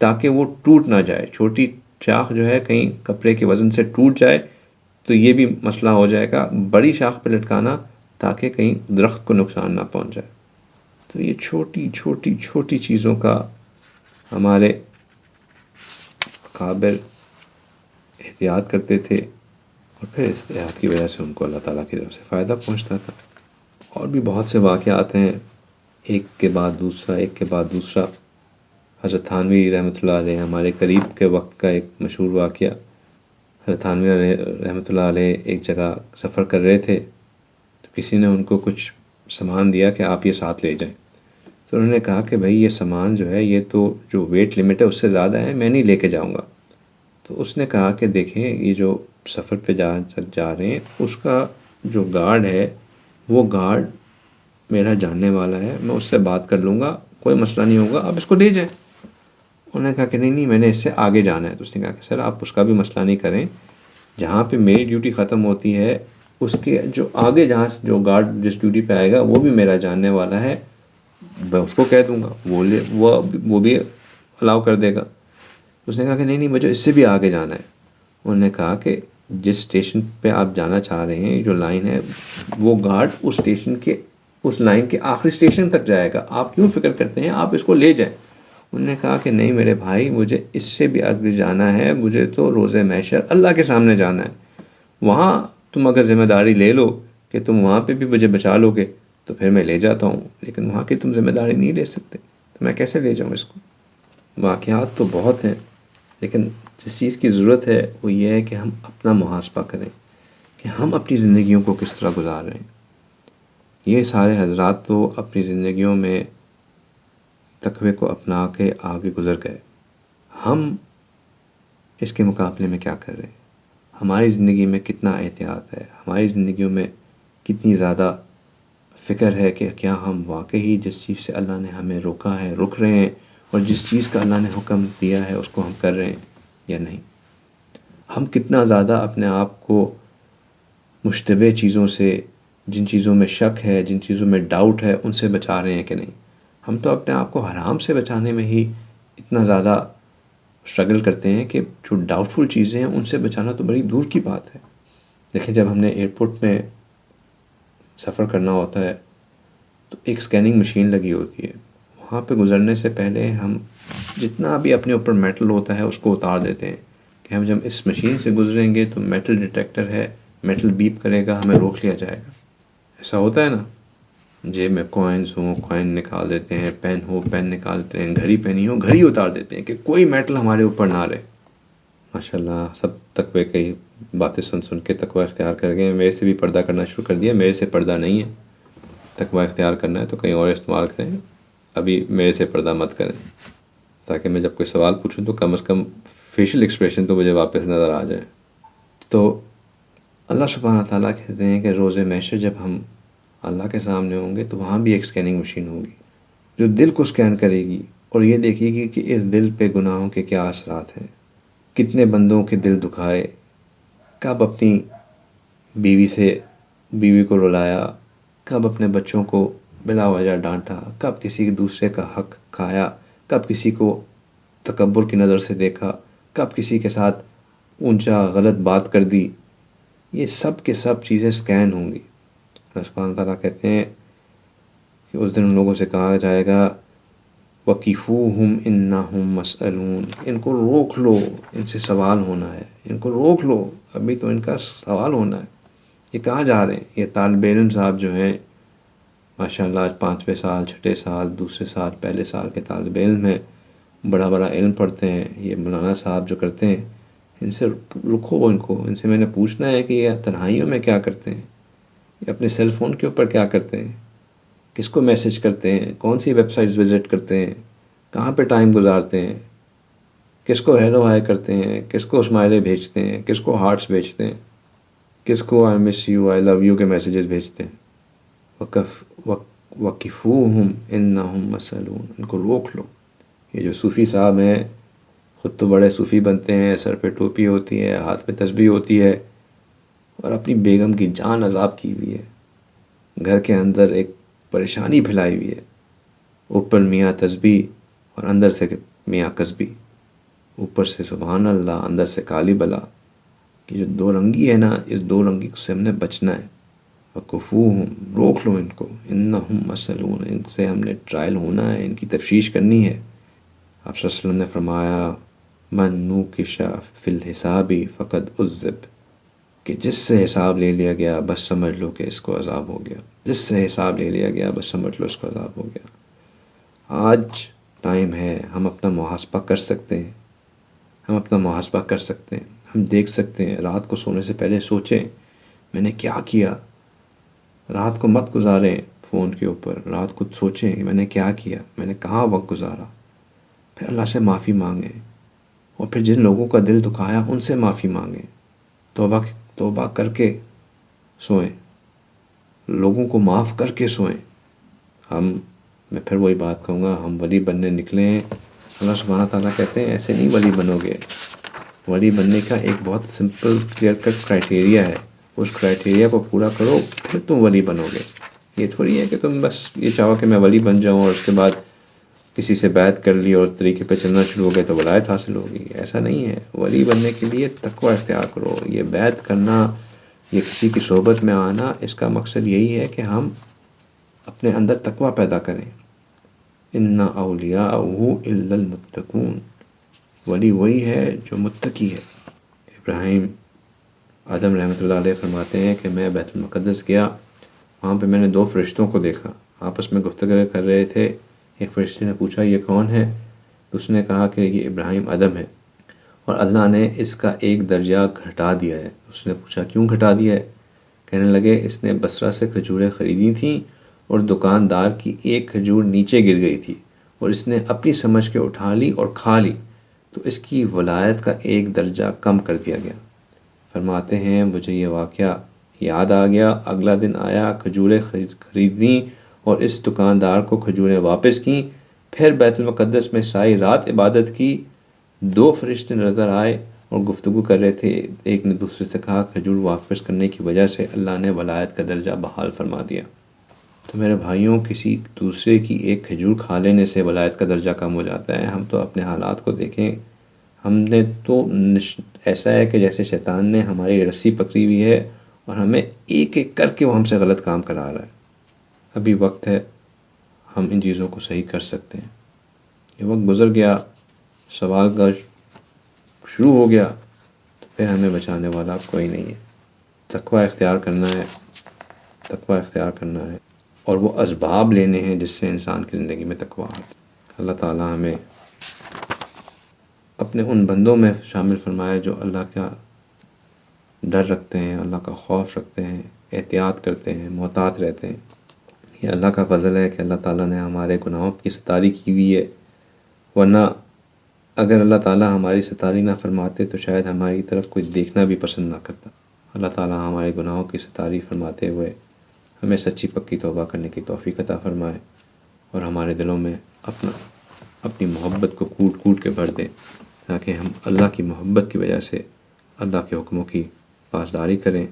تاکہ وہ ٹوٹ نہ جائے، چھوٹی شاخ جو ہے کہیں کپڑے کے وزن سے ٹوٹ جائے تو یہ بھی مسئلہ ہو جائے گا، بڑی شاخ پہ لٹکانا تاکہ کہیں درخت کو نقصان نہ پہنچ جائے۔ تو یہ چھوٹی چھوٹی چھوٹی چیزوں کا ہمارے اکابر احتیاط کرتے تھے اور پھر اس احتیاط کی وجہ سے ان کو اللہ تعالیٰ کی طرف سے فائدہ پہنچتا تھا۔ اور بھی بہت سے واقعات ہیں، ایک کے بعد دوسرا ایک کے بعد دوسرا۔ حضرت تھانوی رحمۃ اللہ علیہ ہمارے قریب کے وقت کا ایک مشہور واقعہ۔ حضرت تھانوی رحمۃ اللہ علیہ ایک جگہ سفر کر رہے تھے تو کسی نے ان کو کچھ سامان دیا کہ آپ یہ ساتھ لے جائیں، تو انہوں نے کہا کہ بھائی یہ سامان جو ہے یہ تو جو ویٹ لمٹ ہے اس سے زیادہ ہے، میں نہیں لے کے جاؤں گا۔ تو اس نے کہا کہ دیکھیں یہ جو سفر پہ جا رہے ہیں اس کا جو گارڈ ہے وہ گارڈ میرا جاننے والا ہے، میں اس سے بات کر لوں گا، کوئی مسئلہ نہیں ہوگا، آپ اس کو لے جائیں۔ انہوں نے کہا کہ نہیں میں نے اس سے آگے جانا ہے۔ تو اس نے کہا کہ سر آپ اس کا بھی مسئلہ نہیں کریں، جہاں پہ میری ڈیوٹی ختم ہوتی ہے اس کے جو آگے جہاں جو گارڈ جس ڈیوٹی پہ آئے گا وہ بھی میرا جاننے والا ہے، میں اس کو کہہ دوں گا، وہ بھی الاؤ کر دے گا۔ اس نے کہا کہ نہیں مجھے اس سے بھی آگے جانا ہے۔ انہوں نے کہا کہ جس اسٹیشن پہ آپ جانا چاہ رہے ہیں جو لائن ہے وہ گارڈ اس اسٹیشن کے اس لائن کے آخری اسٹیشن تک جائے گا، آپ کیوں فکر کرتے ہیں، آپ اس کو لے جائیں۔ انہوں نے کہا کہ نہیں میرے بھائی، مجھے اس سے بھی آگے جانا ہے، مجھے تو روز محشر اللہ کے سامنے جانا ہے، وہاں تم اگر ذمہ داری لے لو کہ تم وہاں پہ بھی مجھے بچا لو گے تو پھر میں لے جاتا ہوں، لیکن وہاں کی تم ذمہ داری نہیں لے سکتے تو میں کیسے لے جاؤں اس کو۔ واقعات تو بہت ہیں، لیکن جس چیز کی ضرورت ہے وہ یہ ہے کہ ہم اپنا محاسبہ کریں کہ ہم اپنی زندگیوں کو کس طرح گزار رہے ہیں۔ یہ سارے حضرات تو اپنی زندگیوں میں تقوی کو اپنا کے آگے گزر گئے، ہم اس کے مقابلے میں کیا کر رہے ہیں؟ ہماری زندگی میں کتنا احتیاط ہے، ہماری زندگیوں میں کتنی زیادہ فکر ہے کہ کیا ہم واقعی جس چیز سے اللہ نے ہمیں روکا ہے رک رہے ہیں، اور جس چیز کا اللہ نے حکم دیا ہے اس کو ہم کر رہے ہیں یا نہیں۔ ہم کتنا زیادہ اپنے آپ کو مشتبہ چیزوں سے، جن چیزوں میں شک ہے، جن چیزوں میں ڈاؤٹ ہے، ان سے بچا رہے ہیں کہ نہیں۔ ہم تو اپنے آپ کو حرام سے بچانے میں ہی اتنا زیادہ اسٹرگل کرتے ہیں کہ جو ڈاؤٹ فل چیزیں ہیں ان سے بچانا تو بڑی دور کی بات ہے۔ دیکھیں، جب ہم نے ایئرپورٹ میں سفر کرنا ہوتا ہے تو ایک سکیننگ مشین لگی ہوتی ہے، وہاں پہ گزرنے سے پہلے ہم جتنا بھی اپنے اوپر میٹل ہوتا ہے اس کو اتار دیتے ہیں کہ ہم جب اس مشین سے گزریں گے تو میٹل ڈیٹیکٹر ہے، میٹل بیپ کرے گا، ہمیں روک لیا جائے گا۔ ایسا ہوتا ہے نا، جیب میں کوائنز ہوں کوائن نکال دیتے ہیں، پین ہو پین نکال دیتے ہیں، گھڑی پہنی ہو گھڑی اتار دیتے ہیں کہ کوئی میٹل ہمارے اوپر نہ رہے۔ ماشاءاللہ سب تقوی کی باتیں سن سن کے تقوی اختیار کر گئے، میرے سے بھی پردہ کرنا شروع کر دیا۔ میرے سے پردہ نہیں ہے، تقوی اختیار کرنا ہے تو کہیں اور استعمال کریں، ابھی میرے سے پردہ مت کریں، تاکہ میں جب کوئی سوال پوچھوں تو کم از کم فیشل ایکسپریشن تو مجھے واپس نظر آ جائے۔ تو اللہ سبحانہ تعالیٰ کہتے ہیں کہ روز محشر جب ہم اللہ کے سامنے ہوں گے تو وہاں بھی ایک سکیننگ مشین ہوگی جو دل کو سکین کرے گی اور یہ دیکھے گی کہ اس دل پہ گناہوں کے کیا اثرات ہیں، کتنے بندوں کے دل دکھائے، کب اپنی بیوی کو رلایا، کب اپنے بچوں کو بلا وجہ ڈانٹا، کب کسی دوسرے کا حق کھایا، کب کسی کو تکبر کی نظر سے دیکھا، کب کسی کے ساتھ اونچا غلط بات کر دی۔ یہ سب کے سب چیزیں سکین ہوں گی۔ اللہ سبحانہ تعالیٰ کہتے ہیں کہ اس دن ان لوگوں سے کہا جائے گا وَقِفُوهُمْ إِنَّهُمْ مَسْئَلُونَ، ان کو روک لو، ان سے سوال ہونا ہے، ان کو روک لو، ابھی تو ان کا سوال ہونا ہے۔ یہ کہاں جا رہے ہیں؟ یہ طالب علم صاحب جو ہیں ماشاءاللہ آج 5ویں سال 6ٹھے سال دوسرے سال پہلے سال کے طالب علم ہیں، بڑا بڑا علم پڑھتے ہیں، یہ مولانا صاحب جو کرتے ہیں، ان سے رکھو ان کو، ان سے میں نے پوچھنا ہے کہ یہ تنہائیوں میں کیا کرتے ہیں، یہ اپنے سیل فون کے اوپر کیا کرتے ہیں، کس کو میسج کرتے ہیں، کون سی ویب سائٹس وزٹ کرتے ہیں، کہاں پہ ٹائم گزارتے ہیں، کس کو ہیلو ہائی کرتے ہیں، کس کو اسمائلے بھیجتے ہیں، کس کو ہارٹس بھیجتے ہیں، کس کو I miss you I love you کے میسیجز بھیجتے ہیں۔ وَقِفُوهُمْ إِنَّهُمْ مَسْئَلُونَ، ان کو روک لو۔ یہ جو صوفی صاحب ہیں خود تو بڑے صوفی بنتے ہیں، سر پہ ٹوپی ہوتی ہے، ہاتھ میں تسبیح ہوتی ہے، اور اپنی بیگم کی جان عذاب کی ہوئی ہے، گھر کے اندر ایک پریشانی پھیلائی ہوئی ہے، اوپر میاں تسبیح اور اندر سے میاں کسبی، اوپر سے سبحان اللہ اندر سے کالی بلا۔ کہ جو دو رنگی ہے نا، اس دو رنگی سے ہم نے بچنا ہے۔ وَقِفُوهُمْ، روک لو ان کو، إِنَّهُمْ مَسْئَلُونَ، ان سے ہم نے ٹرائل ہونا ہے، ان کی تفتیش کرنی ہے۔ آپ صلی اللہ علیہ وسلم نے فرمایا مَن نُوقِشَ فِی الْحِسَابِ فَقَدْ عُذِّبَ، کہ جس سے حساب لے لیا گیا بس سمجھ لو کہ اس کو عذاب ہو گیا، جس سے حساب لے لیا گیا بس سمجھ لو اس کو عذاب ہو گیا۔ آج ٹائم ہے، ہم اپنا محاسبہ کر سکتے ہیں، ہم اپنا محاسبہ کر سکتے ہیں، ہم دیکھ سکتے ہیں، رات کو سونے سے پہلے سوچیں میں نے کیا کیا۔ رات کو مت گزاریں فون کے اوپر، رات کو سوچیں کہ میں نے کیا کیا، میں نے کہاں وقت گزارا، پھر اللہ سے معافی مانگیں، اور پھر جن لوگوں کا دل دکھایا ان سے معافی مانگیں، توبہ کر کے سوئیں، لوگوں کو معاف کر کے سوئیں۔ میں پھر وہی بات کہوں گا، ہم ولی بننے نکلے ہیں، اللہ سبحانہ تعالیٰ کہتے ہیں ایسے نہیں ولی بنو گے۔ ولی بننے کا ایک بہت سمپل کلیئر کٹ کرائٹیریا ہے، اس کرائٹیریا کو پورا کرو پھر تم ولی بنو گے۔ یہ تھوڑی ہے کہ تم بس یہ چاہو کہ میں ولی بن جاؤں اور اس کے بعد کسی سے بیعت کر لی اور طریقے پہ چلنا شروع ہو گئے تو ولایت حاصل ہوگی، ایسا نہیں ہے۔ ولی بننے کے لیے تقوی اختیار کرو، یہ بیعت کرنا، یہ کسی کی صحبت میں آنا، اس کا مقصد یہی ہے کہ ہم اپنے اندر تقوی پیدا کریں، ان اولیاءہ الا المتقون، ولی وہی ہے جو متقی ہے۔ ابراہیم آدم رحمۃ اللہ علیہ فرماتے ہیں کہ میں بیت المقدس گیا، وہاں پہ میں نے دو فرشتوں کو دیکھا، آپس میں گفتگو کر رہے تھے۔ ایک فرشتے نے پوچھا یہ کون ہے؟ اس نے کہا کہ یہ ابراہیم ادم ہے، اور اللہ نے اس کا ایک درجہ گھٹا دیا ہے۔ اس نے پوچھا کیوں گھٹا دیا ہے؟ کہنے لگے اس نے بصرہ سے کھجوریں خریدی تھیں اور دکاندار کی ایک کھجور نیچے گر گئی تھی اور اس نے اپنی سمجھ کے اٹھا لی اور کھا لی، تو اس کی ولایت کا ایک درجہ کم کر دیا گیا۔ فرماتے ہیں مجھے یہ واقعہ یاد آ گیا، اگلا دن آیا، کھجوریں خریدیں اور اس دکاندار کو کھجوریں واپس کیں، پھر بیت المقدس میں ساری رات عبادت کی۔ دو فرشتے نظر آئے اور گفتگو کر رہے تھے، ایک نے دوسرے سے کہا کھجور واپس کرنے کی وجہ سے اللہ نے ولایت کا درجہ بحال فرما دیا۔ تو میرے بھائیوں، کسی دوسرے کی ایک کھجور کھا لینے سے ولایت کا درجہ کم ہو جاتا ہے؟ ہم تو اپنے حالات کو دیکھیں، ہم نے تو ایسا ہے کہ جیسے شیطان نے ہماری رسی پکڑی ہوئی ہے اور ہمیں ایک ایک کر کے وہ ہم سے غلط کام کرا رہا ہے۔ ابھی وقت ہے، ہم ان چیزوں کو صحیح کر سکتے ہیں۔ یہ وقت گزر گیا، سوال کا شروع ہو گیا، تو پھر ہمیں بچانے والا کوئی نہیں ہے۔ تقوی اختیار کرنا ہے، تقوی اختیار کرنا ہے، اور وہ اسباب لینے ہیں جس سے انسان کی زندگی میں تقوی آتا ہے۔ اللہ تعالیٰ ہمیں اپنے ان بندوں میں شامل فرمائے جو اللہ کا ڈر رکھتے ہیں، اللہ کا خوف رکھتے ہیں، احتیاط کرتے ہیں، محتاط رہتے ہیں۔ یہ اللہ کا فضل ہے کہ اللہ تعالیٰ نے ہمارے گناہوں کی ستاری کی ہوئی ہے، ورنہ اگر اللہ تعالیٰ ہماری ستاری نہ فرماتے تو شاید ہماری طرف کوئی دیکھنا بھی پسند نہ کرتا۔ اللہ تعالیٰ ہمارے گناہوں کی ستاری فرماتے ہوئے ہمیں سچی پکی توبہ کرنے کی توفیق عطا فرمائے، اور ہمارے دلوں میں اپنی محبت کو کوٹ کوٹ کے بھر دے، تاکہ ہم اللہ کی محبت کی وجہ سے اللہ کے حکموں کی پاسداری کریں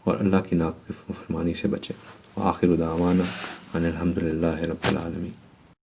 اور اللہ کی نافرمانی سے بچیں۔ وآخر دعوانا ان الحمد للہ رب العالمین۔